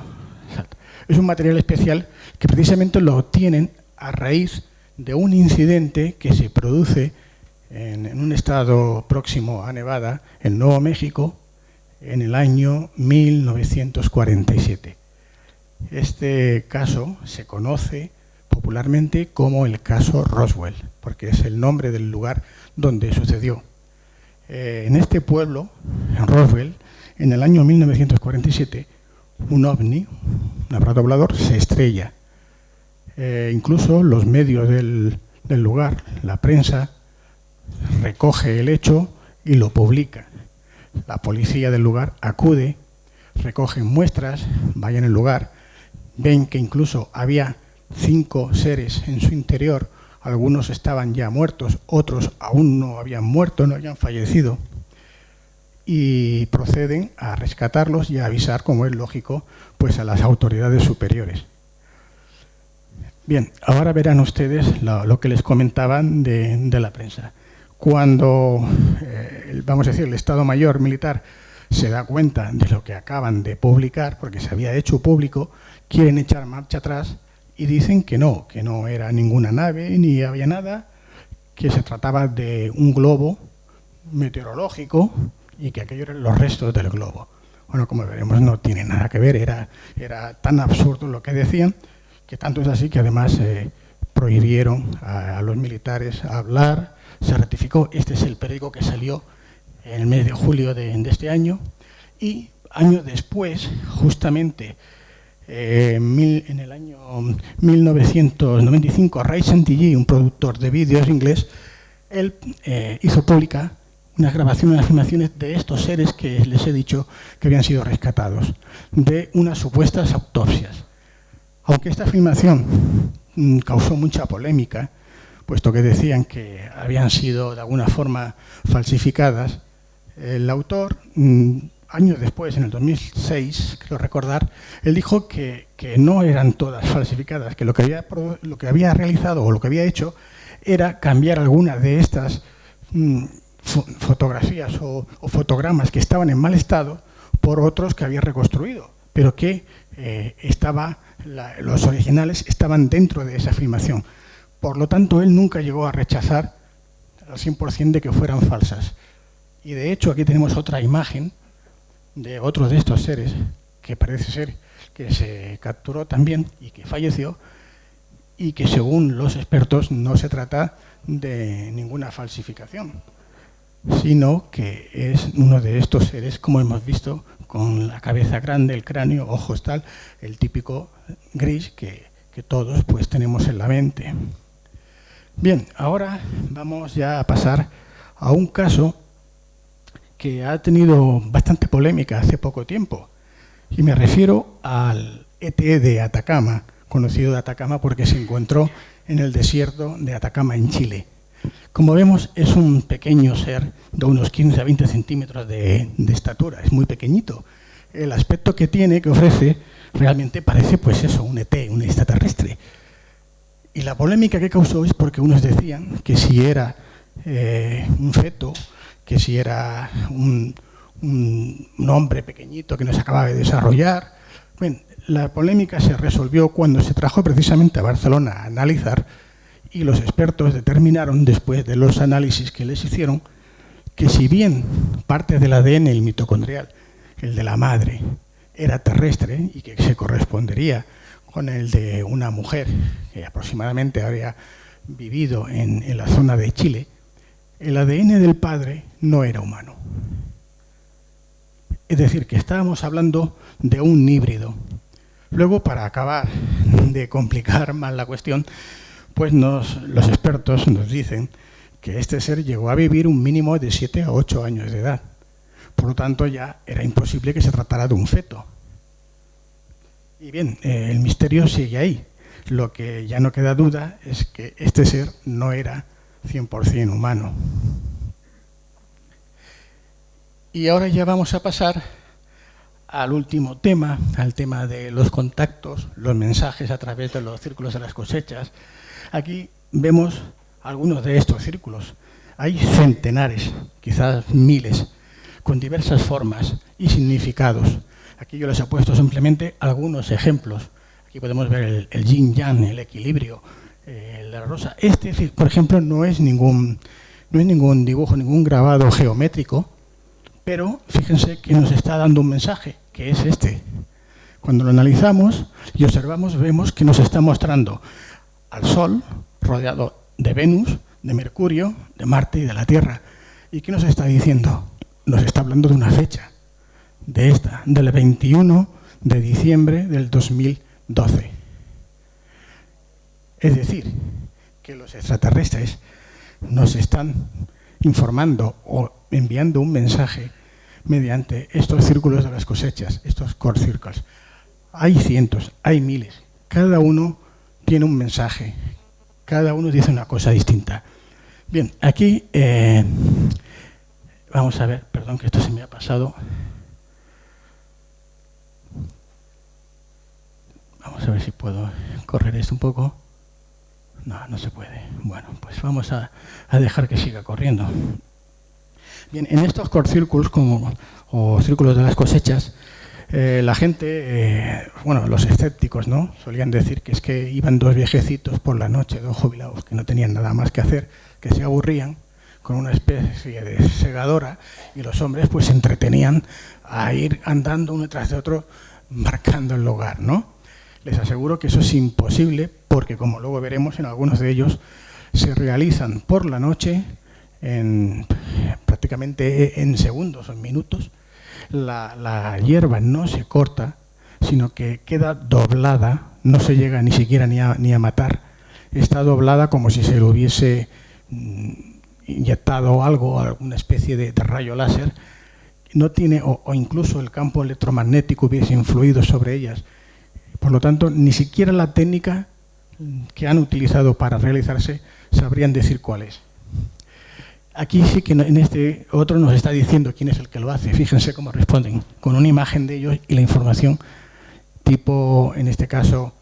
es un material especial que precisamente lo obtienen a raíz de un incidente que se produce en un estado próximo a Nevada, en Nuevo México, en el año 1947. Este caso se conoce popularmente como el caso Roswell, porque es el nombre del lugar donde sucedió. En este pueblo, en Roswell, en el año 1947, un ovni, un aparato volador, se estrella. Incluso los medios del lugar, la prensa, recoge el hecho y lo publica. La policía del lugar acude, recogen muestras, vayan al lugar, ven que incluso había 5 seres en su interior, algunos estaban ya muertos, otros aún no habían muerto, no habían fallecido, y proceden a rescatarlos y a avisar, como es lógico, pues a las autoridades superiores. Bien, ahora verán ustedes lo que les comentaban de la prensa. Cuando, vamos a decir, el Estado Mayor Militar se da cuenta de lo que acaban de publicar, porque se había hecho público, quieren echar marcha atrás y dicen que no era ninguna nave ni había nada, que se trataba de un globo meteorológico y que aquello eran los restos del globo. Bueno, como veremos, no tiene nada que ver, era tan absurdo lo que decían, que tanto es así que además prohibieron a los militares hablar. Se ratificó, este es el periódico que salió en el mes de julio de este año, y años después, justamente en el año 1995, Ray Chantilly, un productor de vídeos inglés, él hizo pública unas grabaciones, unas filmaciones de estos seres que les he dicho que habían sido rescatados, de unas supuestas autopsias. Aunque esta filmación causó mucha polémica, puesto que decían que habían sido de alguna forma falsificadas, el autor, años después, en el 2006, creo recordar, él dijo que no eran todas falsificadas, que lo que había realizado o lo que había hecho era cambiar alguna de estas fotografías o fotogramas que estaban en mal estado por otros que había reconstruido, pero que los originales estaban dentro de esa filmación. Por lo tanto, él nunca llegó a rechazar al 100% de que fueran falsas. Y de hecho, aquí tenemos otra imagen de otro de estos seres, que parece ser que se capturó también y que falleció, y que según los expertos no se trata de ninguna falsificación, sino que es uno de estos seres, como hemos visto, con la cabeza grande, el cráneo, ojos tal, el típico gris que todos pues tenemos en la mente. Bien, ahora vamos ya a pasar a un caso que ha tenido bastante polémica hace poco tiempo, y me refiero al ET de Atacama, conocido de Atacama porque se encontró en el desierto de Atacama, en Chile. Como vemos, es un pequeño ser de unos 15 a 20 centímetros de estatura, es muy pequeñito. El aspecto que tiene, que ofrece, realmente parece pues eso, un ET, un extraterrestre. Y la polémica que causó es porque unos decían que si era un feto, que si era un hombre pequeñito que no se acababa de desarrollar. Bueno, la polémica se resolvió cuando se trajo precisamente a Barcelona a analizar, y los expertos determinaron, después de los análisis que les hicieron, que si bien parte del ADN, el mitocondrial, el de la madre, era terrestre y que se correspondería con el de una mujer que aproximadamente habría vivido en la zona de Chile, el ADN del padre no era humano. Es decir, que estábamos hablando de un híbrido. Luego, para acabar de complicar más la cuestión, pues los expertos nos dicen que este ser llegó a vivir un mínimo de 7 a 8 años de edad. Por lo tanto, ya era imposible que se tratara de un feto. Y bien, el misterio sigue ahí. Lo que ya no queda duda es que este ser no era 100% humano. Y ahora ya vamos a pasar al último tema, al tema de los contactos, los mensajes a través de los círculos de las cosechas. Aquí vemos algunos de estos círculos. Hay centenares, quizás miles, con diversas formas y significados. Aquí yo les he puesto simplemente algunos ejemplos. Aquí podemos ver el yin-yang, el equilibrio, la rosa. Este, por ejemplo, no es ningún dibujo, ningún grabado geométrico, pero fíjense que nos está dando un mensaje, que es este. Cuando lo analizamos y observamos, vemos que nos está mostrando al Sol rodeado de Venus, de Mercurio, de Marte y de la Tierra. ¿Y qué nos está diciendo? Nos está hablando de una fecha, del 21 de diciembre del 2012. Es decir, que los extraterrestres nos están informando o enviando un mensaje mediante estos círculos de las cosechas, estos core circles. Hay cientos, hay miles. Cada uno tiene un mensaje. Cada uno dice una cosa distinta. Bien, aquí vamos a ver, perdón que esto se me ha pasado. Vamos a ver si puedo correr esto un poco. No, no se puede. Bueno, pues vamos a dejar que siga corriendo. Bien, en estos core circles, o círculos de las cosechas, la gente, los escépticos, ¿no? Solían decir que es que iban dos viejecitos por la noche, dos jubilados que no tenían nada más que hacer, que se aburrían con una especie de segadora, y los hombres pues se entretenían a ir andando uno tras de otro marcando el lugar, ¿no? Les aseguro que eso es imposible porque, como luego veremos, en algunos de ellos se realizan por la noche prácticamente en segundos o en minutos. La hierba no se corta, sino que queda doblada, no se llega ni siquiera ni a matar. Está doblada como si se le hubiese inyectado algo, alguna especie de rayo láser. No tiene, o incluso el campo electromagnético hubiese influido sobre ellas. Por lo tanto, ni siquiera la técnica que han utilizado para realizarse sabrían decir cuál es. Aquí sí que en este otro nos está diciendo quién es el que lo hace. Fíjense cómo responden, con una imagen de ellos y la información tipo, en este caso,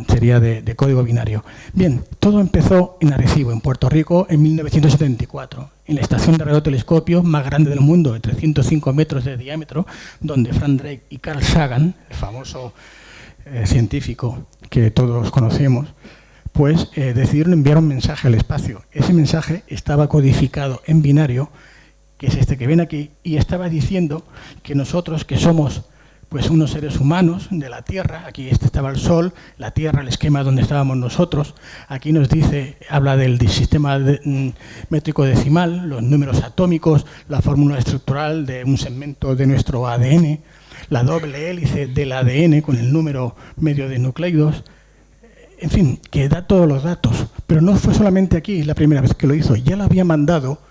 sería de código binario. Bien, todo empezó en Arecibo, en Puerto Rico, en 1974, en la estación de radiotelescopio más grande del mundo, de 305 metros de diámetro, donde Frank Drake y Carl Sagan, el famoso científico que todos conocemos, pues decidieron enviar un mensaje al espacio. Ese mensaje estaba codificado en binario, que es este que ven aquí, y estaba diciendo que nosotros, que somos pues unos seres humanos de la Tierra, aquí estaba el Sol, la Tierra, el esquema donde estábamos nosotros, aquí nos dice, habla del sistema métrico decimal, los números atómicos, la fórmula estructural de un segmento de nuestro ADN, la doble hélice del ADN con el número medio de nucleidos, en fin, que da todos los datos. Pero no fue solamente aquí la primera vez que lo hizo, ya lo había mandado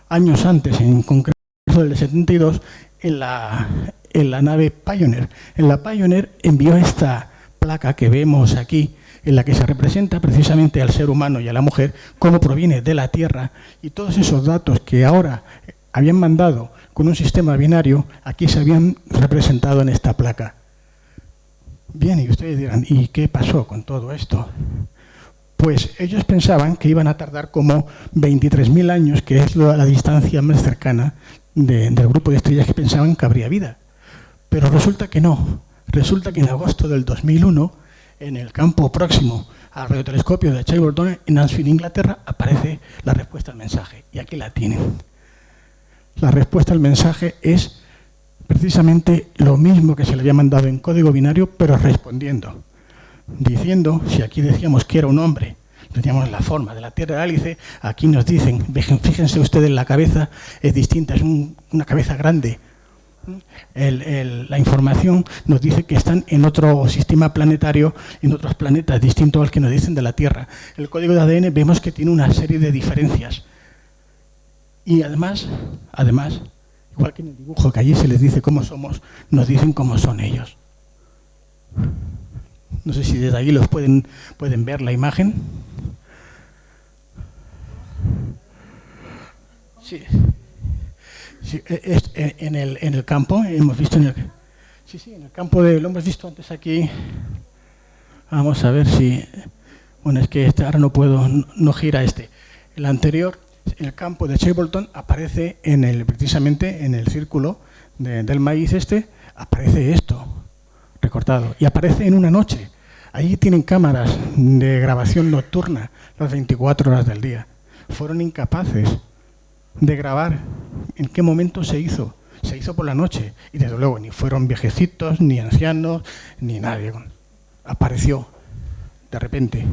años antes, en concreto del 72, en la nave Pioneer. En la Pioneer envió esta placa que vemos aquí, en la que se representa precisamente al ser humano y a la mujer, cómo proviene de la Tierra, y todos esos datos que ahora habían mandado con un sistema binario, aquí se habían representado en esta placa. Bien, y ustedes dirán, ¿y qué pasó con todo esto? Pues ellos pensaban que iban a tardar como 23.000 años, que es la distancia más cercana del grupo de estrellas que pensaban que habría vida. Pero resulta que no. Resulta que en agosto del 2001, en el campo próximo al radiotelescopio de Chiltern, en Mansfield, Inglaterra, aparece la respuesta al mensaje. Y aquí la tienen. La respuesta al mensaje es precisamente lo mismo que se le había mandado en código binario, pero respondiendo. Diciendo, si aquí decíamos que era un hombre, teníamos la forma de la Tierra de hélice. Aquí nos dicen, fíjense ustedes, la cabeza es distinta, es una cabeza grande. La información nos dice que están en otro sistema planetario, en otros planetas, distinto al que nos dicen de la Tierra. El código de ADN vemos que tiene una serie de diferencias. Y además, igual que en el dibujo, que allí se les dice cómo somos, nos dicen cómo son ellos. No sé si desde ahí los pueden ver la imagen. Sí. Sí, en el campo, hemos visto en el campo lo hemos visto antes aquí. Vamos a ver si, bueno, es que ahora no gira el anterior. El campo de Chapleton aparece precisamente en el círculo del maíz aparece esto recortado y aparece en una noche. Allí tienen cámaras de grabación nocturna las 24 horas del día. Fueron incapaces de grabar en qué momento se hizo. Se hizo por la noche y desde luego ni fueron viejecitos, ni ancianos, ni nadie. Apareció de repente.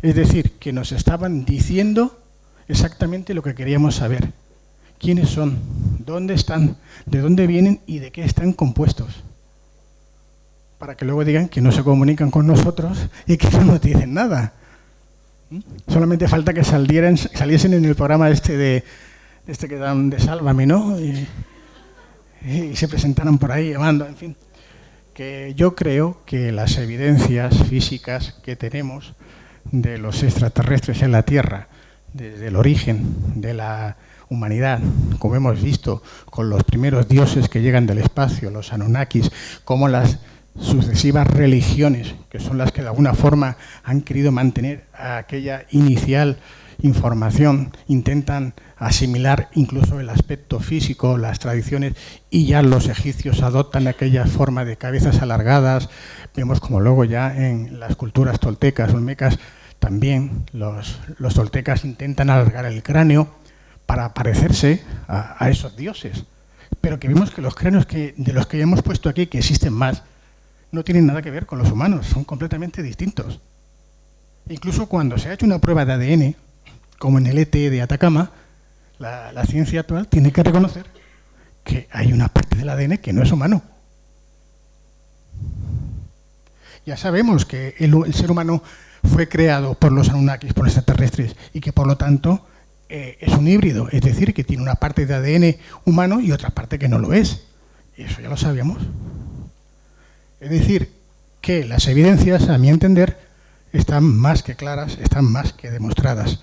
Es decir, que nos estaban diciendo exactamente lo que queríamos saber. ¿Quiénes son? ¿Dónde están? ¿De dónde vienen? ¿Y de qué están compuestos? Para que luego digan que no se comunican con nosotros y que no nos dicen nada. Solamente falta que saliesen en el programa que dan de Sálvame, ¿no? Y se presentaran por ahí llamando, en fin. Que yo creo que las evidencias físicas que tenemos de los extraterrestres en la Tierra, desde el origen de la humanidad, como hemos visto con los primeros dioses que llegan del espacio, los Anunnakis, como las sucesivas religiones, que son las que de alguna forma han querido mantener aquella inicial información, intentan asimilar incluso el aspecto físico, las tradiciones, y ya los egipcios adoptan aquella forma de cabezas alargadas. Vemos como luego ya en las culturas toltecas, olmecas, también los toltecas intentan alargar el cráneo para parecerse a esos dioses. Pero que vemos que los cráneos de los que hemos puesto aquí, que existen más, no tienen nada que ver con los humanos, son completamente distintos. Incluso cuando se ha hecho una prueba de ADN, como en el ET de Atacama, la ciencia actual tiene que reconocer que hay una parte del ADN que no es humano. Ya sabemos que el ser humano fue creado por los Anunnakis, por los extraterrestres, y que por lo tanto es un híbrido, es decir, que tiene una parte de ADN humano y otra parte que no lo es. Y eso ya lo sabíamos. Es decir, que las evidencias, a mi entender, están más que claras, están más que demostradas.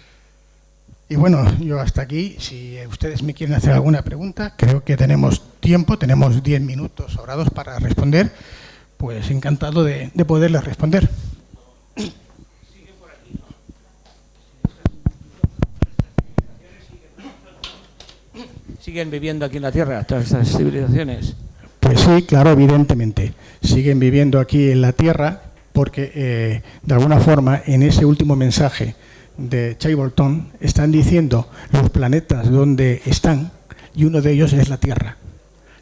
Y bueno, yo hasta aquí, si ustedes me quieren hacer alguna pregunta, creo que tenemos tiempo, tenemos 10 minutos sobrados para responder, pues encantado de poderles responder. ¿Siguen viviendo aquí en la Tierra todas estas civilizaciones? Pues sí, claro, evidentemente. Siguen viviendo aquí en la Tierra porque, de alguna forma, en ese último mensaje de Chapleton están diciendo los planetas donde están, y uno de ellos es la Tierra.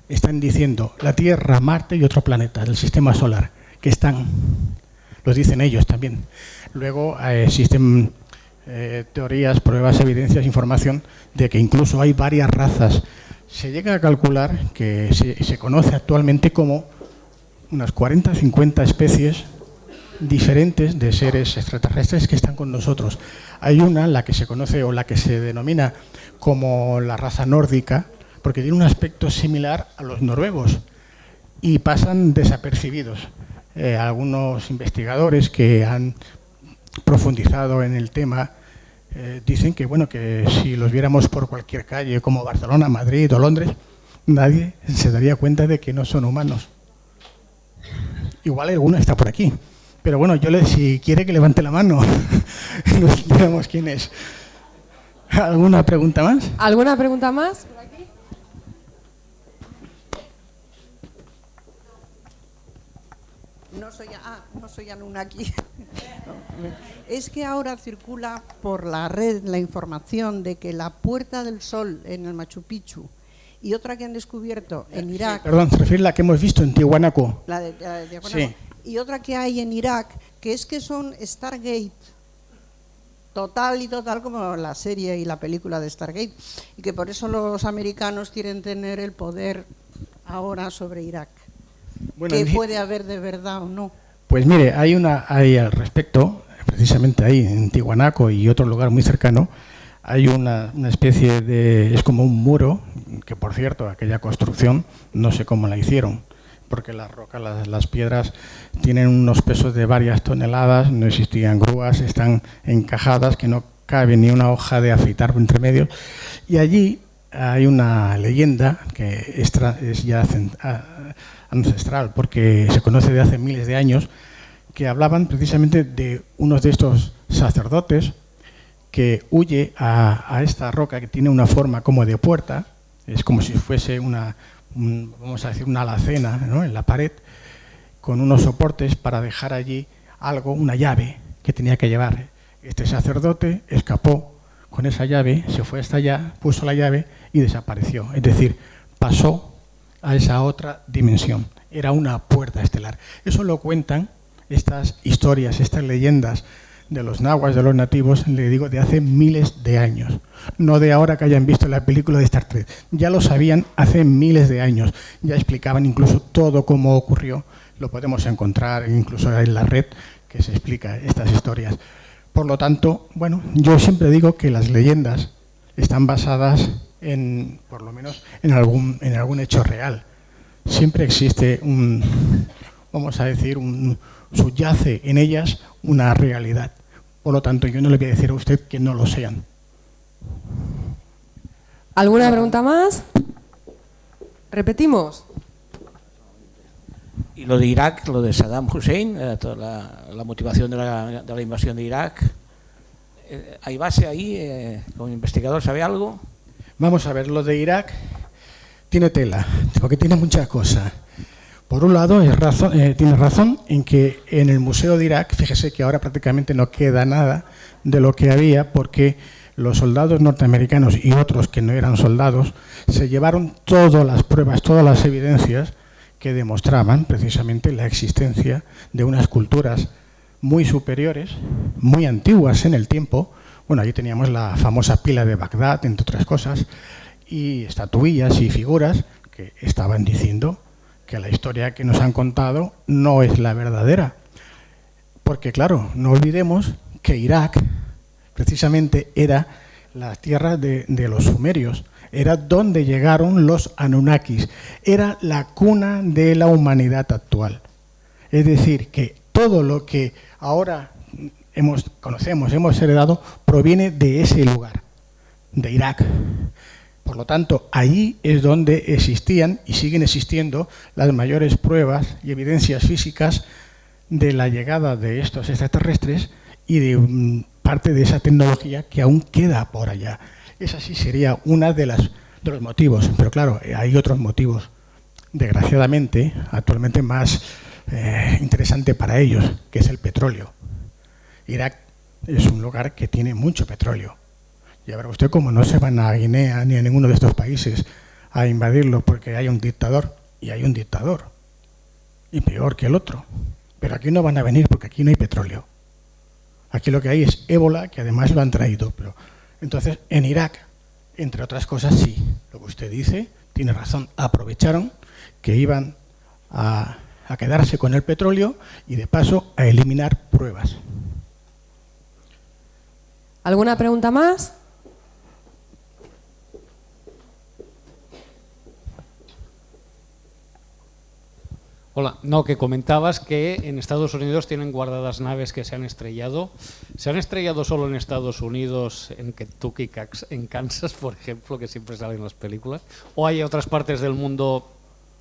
Están diciendo la Tierra, Marte y otro planeta del sistema solar, que están, los dicen ellos también. Luego existen teorías, pruebas, evidencias, información de que incluso hay varias razas. Se llega a calcular que se conoce actualmente como unas 40 o 50 especies diferentes de seres extraterrestres que están con nosotros. Hay una, la que se conoce o la que se denomina como la raza nórdica, porque tiene un aspecto similar a los noruegos y pasan desapercibidos. Algunos investigadores que han profundizado en el tema dicen que, bueno, que si los viéramos por cualquier calle como Barcelona, Madrid o Londres, nadie se daría cuenta de que no son humanos. Igual alguno está por aquí. Pero bueno, si quiere que levante la mano, nos digamos quién es. ¿Alguna pregunta más? ¿Alguna pregunta más? ¿Por aquí? No soy Anunnaki. Es que ahora circula por la red la información de que la Puerta del Sol en el Machu Picchu y otra que han descubierto en Irak... Sí, perdón, se refiere a la que hemos visto en Tiahuanaco. La de Tiahuanaco. Sí. Y otra que hay en Irak, que son Stargate total y total como la serie y la película de Stargate, y que por eso los americanos quieren tener el poder ahora sobre Irak. Bueno, ¿Qué puede haber de verdad o no? Pues mire, hay al respecto, precisamente ahí en Tiwanaku y otro lugar muy cercano, hay una especie de, es como un muro, que por cierto, aquella construcción, no sé cómo la hicieron, porque las rocas, las piedras tienen unos pesos de varias toneladas, no existían grúas, están encajadas, que no cabe ni una hoja de afeitar entre medio, y allí hay una leyenda que es ya ancestral, porque se conoce de hace miles de años, que hablaban precisamente de uno de estos sacerdotes que huye a esta roca que tiene una forma como de puerta, es como si fuese vamos a decir, una alacena, ¿no?, en la pared, con unos soportes para dejar allí algo, una llave que tenía que llevar. Este sacerdote escapó con esa llave, se fue hasta allá, puso la llave y desapareció. Es decir, pasó a esa otra dimensión. Era una puerta estelar. Eso lo cuentan estas historias, estas leyendas de los nahuas, de los nativos, le digo, de hace miles de años. No de ahora que hayan visto la película de Star Trek. Ya lo sabían hace miles de años. Ya explicaban incluso todo cómo ocurrió. Lo podemos encontrar incluso en la red, que se explica estas historias. Por lo tanto, bueno, yo siempre digo que las leyendas están basadas por lo menos en algún hecho real. Siempre existe vamos a decir, subyace en ellas una realidad. Por lo tanto, yo no le voy a decir a usted que no lo sean. ¿Alguna pregunta más? ¿Repetimos? Y lo de Irak, lo de Saddam Hussein, toda la motivación de la invasión de Irak, ¿hay base ahí? ¿Como investigador sabe algo? Vamos a ver, lo de Irak tiene tela, porque tiene muchas cosas. Por un lado, tiene razón en que en el Museo de Irak, fíjese que ahora prácticamente no queda nada de lo que había, porque los soldados norteamericanos y otros que no eran soldados se llevaron todas las pruebas, todas las evidencias que demostraban precisamente la existencia de unas culturas muy superiores, muy antiguas en el tiempo. Bueno, allí teníamos la famosa pila de Bagdad, entre otras cosas, y estatuillas y figuras que estaban diciendo que la historia que nos han contado no es la verdadera. Porque claro, no olvidemos que Irak precisamente era la tierra de los sumerios, era donde llegaron los Anunnakis, era la cuna de la humanidad actual. Es decir, que todo lo que ahora conocemos, hemos heredado, proviene de ese lugar, de Irak. Por lo tanto, allí es donde existían y siguen existiendo las mayores pruebas y evidencias físicas de la llegada de estos extraterrestres y de parte de esa tecnología que aún queda por allá. Esa sí sería una de los motivos, pero claro, hay otros motivos, desgraciadamente, actualmente más interesante para ellos, que es el petróleo. Irak es un lugar que tiene mucho petróleo. Y verá usted cómo no se van a Guinea ni a ninguno de estos países a invadirlo porque hay un dictador, y hay un dictador, y peor que el otro. Pero aquí no van a venir porque aquí no hay petróleo. Aquí lo que hay es ébola, que además lo han traído. Pero entonces, en Irak, entre otras cosas, sí, lo que usted dice, tiene razón, aprovecharon que iban a quedarse con el petróleo y de paso a eliminar pruebas. ¿Alguna pregunta más? Hola, no, que comentabas que en Estados Unidos tienen guardadas naves que se han estrellado. ¿Se han estrellado solo en Estados Unidos, en Kentucky, en Kansas, por ejemplo, que siempre salen en las películas? ¿O hay otras partes del mundo,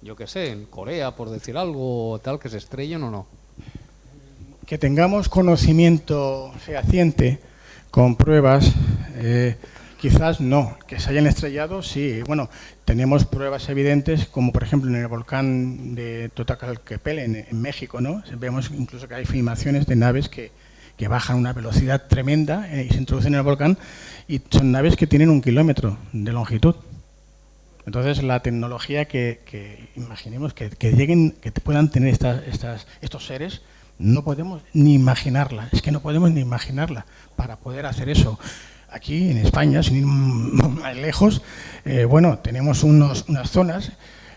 yo qué sé, en Corea, por decir algo, tal, que se estrellen o no? Que tengamos conocimiento fehaciente con pruebas, quizás no. Que se hayan estrellado, sí. Bueno, tenemos pruebas evidentes, como por ejemplo en el volcán de Totacalquepel, en México, ¿no? Vemos incluso que hay filmaciones de naves que bajan a una velocidad tremenda y se introducen en el volcán, y son naves que tienen 1 kilómetro de longitud. Entonces, la tecnología que imaginemos que lleguen, que puedan tener estos seres, no podemos ni imaginarla, es que no podemos ni imaginarla para poder hacer eso. Aquí en España, sin ir más lejos, bueno, tenemos unas zonas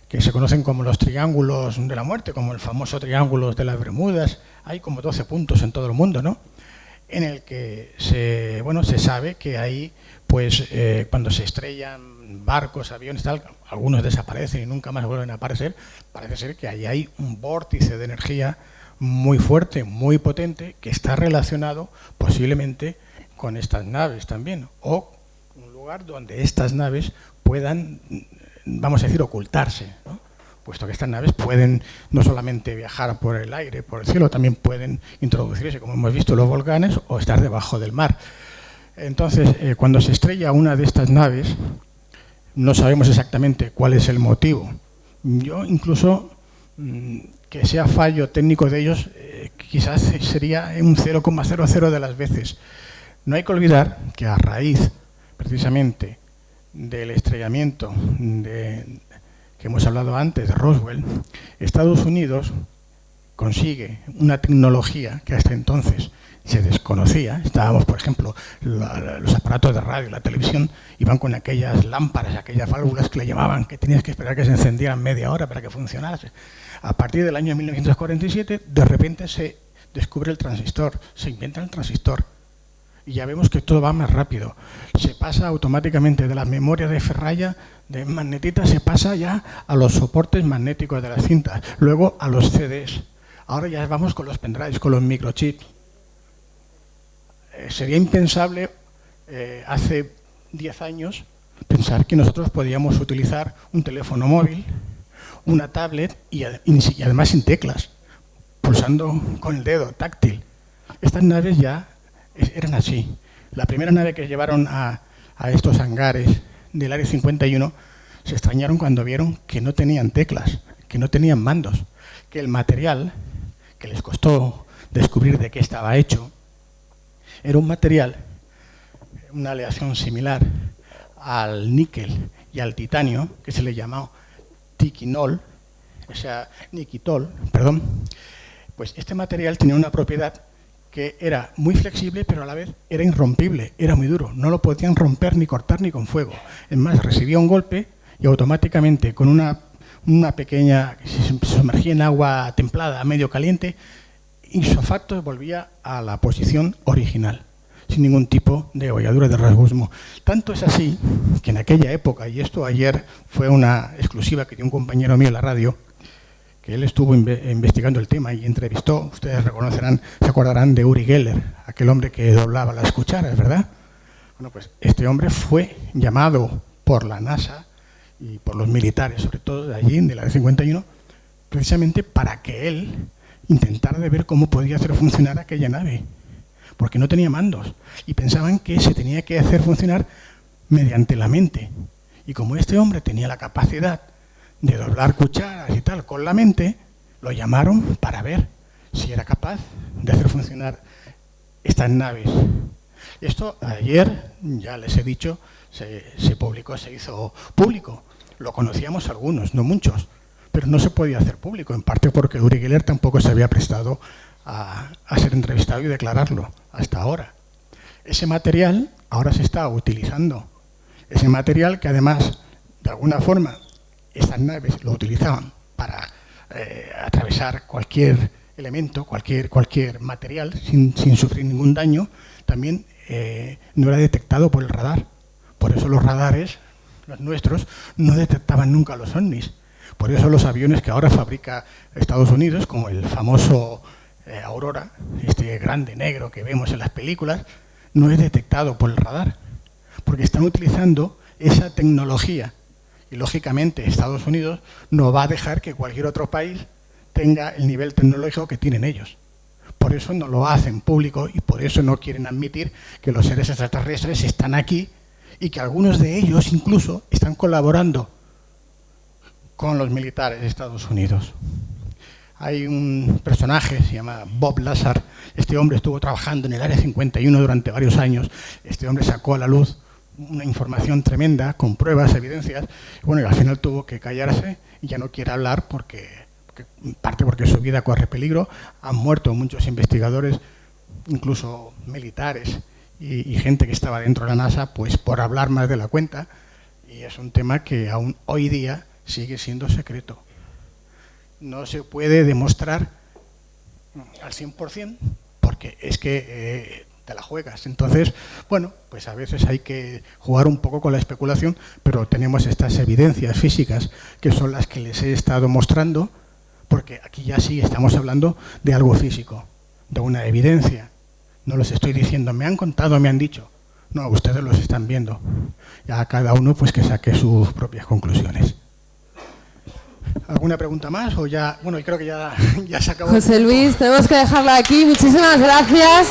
que se conocen como los triángulos de la muerte, como el famoso triángulo de las Bermudas. Hay como 12 puntos en todo el mundo, ¿no? En el que se sabe que ahí, pues, cuando se estrellan barcos, aviones, tal, algunos desaparecen y nunca más vuelven a aparecer. Parece ser que ahí hay un vórtice de energía muy fuerte, muy potente, que está relacionado posiblemente con estas naves también, o un lugar donde estas naves puedan, vamos a decir, ocultarse, ¿no? Puesto que estas naves pueden no solamente viajar por el aire, por el cielo, también pueden introducirse, como hemos visto, los volcanes, o estar debajo del mar. Entonces, cuando se estrella una de estas naves, no sabemos exactamente cuál es el motivo. Yo incluso, que sea fallo técnico de ellos, quizás sería un 0,00 de las veces. No hay que olvidar que a raíz, precisamente, del estrellamiento que hemos hablado antes de Roswell, Estados Unidos consigue una tecnología que hasta entonces se desconocía. Estábamos, por ejemplo, los aparatos de radio, la televisión, iban con aquellas lámparas, aquellas válvulas que le llamaban, que tenías que esperar que se encendieran media hora para que funcionase. A partir del año 1947, de repente se descubre el transistor, se inventa el transistor. Y ya vemos que todo va más rápido. Se pasa automáticamente de las memorias de ferralla, de magnetita, se pasa ya a los soportes magnéticos de las cintas, luego a los CDs. Ahora ya vamos con los pendrives, con los microchips. Sería impensable hace 10 años pensar que nosotros podíamos utilizar un teléfono móvil, una tablet y además sin teclas, pulsando con el dedo, táctil. Estas naves ya eran así. La primera nave que llevaron a estos hangares del Área 51 se extrañaron cuando vieron que no tenían teclas, que no tenían mandos, que el material que les costó descubrir de qué estaba hecho era un material, una aleación similar al níquel y al titanio, que se le llamó tiquinol, o sea, niquitol, perdón. Pues este material tenía una propiedad que era muy flexible, pero a la vez era irrompible, era muy duro, no lo podían romper ni cortar ni con fuego. Es más, recibía un golpe y automáticamente con una pequeña, se sumergía en agua templada, a medio caliente, ipso facto volvía a la posición original, sin ningún tipo de holladura de rasgusmo. Tanto es así que en aquella época, y esto ayer fue una exclusiva que dio un compañero mío en la radio, que él estuvo investigando el tema y entrevistó, ustedes reconocerán, se acordarán de Uri Geller, aquel hombre que doblaba las cucharas, ¿verdad? Bueno, pues este hombre fue llamado por la NASA y por los militares, sobre todo de allí, de la D-51, precisamente para que él intentara de ver cómo podía hacer funcionar aquella nave, porque no tenía mandos y pensaban que se tenía que hacer funcionar mediante la mente. Y como este hombre tenía la capacidad de doblar cucharas y tal con la mente, lo llamaron para ver si era capaz de hacer funcionar estas naves. Esto ayer, ya les he dicho, se publicó, se hizo público. Lo conocíamos algunos, no muchos, pero no se podía hacer público, en parte porque Uri Geller tampoco se había prestado a ser entrevistado y declararlo hasta ahora. Ese material ahora se está utilizando. Ese material que además, de alguna forma, estas naves lo utilizaban para atravesar cualquier elemento, cualquier material sin sufrir ningún daño, también no era detectado por el radar. Por eso los radares, los nuestros, no detectaban nunca los ovnis. Por eso los aviones que ahora fabrica Estados Unidos, como el famoso Aurora, este grande negro que vemos en las películas, no es detectado por el radar, porque están utilizando esa tecnología. Y lógicamente Estados Unidos no va a dejar que cualquier otro país tenga el nivel tecnológico que tienen ellos. Por eso no lo hacen público y por eso no quieren admitir que los seres extraterrestres están aquí y que algunos de ellos incluso están colaborando con los militares de Estados Unidos. Hay un personaje, se llama Bob Lazar. Este hombre estuvo trabajando en el Área 51 durante varios años. Este hombre sacó a la luz una información tremenda, con pruebas, evidencias. Bueno, y al final tuvo que callarse y ya no quiere hablar porque en parte porque su vida corre peligro. Han muerto muchos investigadores, incluso militares y gente que estaba dentro de la NASA, pues por hablar más de la cuenta, y es un tema que aún hoy día sigue siendo secreto. No se puede demostrar al 100% porque es que te la juegas. Entonces, bueno, pues a veces hay que jugar un poco con la especulación, pero tenemos estas evidencias físicas que son las que les he estado mostrando, porque aquí ya sí estamos hablando de algo físico, de una evidencia. No los estoy diciendo, me han contado, me han dicho. No, ustedes los están viendo. Ya cada uno pues que saque sus propias conclusiones. ¿Alguna pregunta más? O ya, bueno, creo que ya se acabó. José Luis, tenemos que dejarlo aquí. Muchísimas gracias.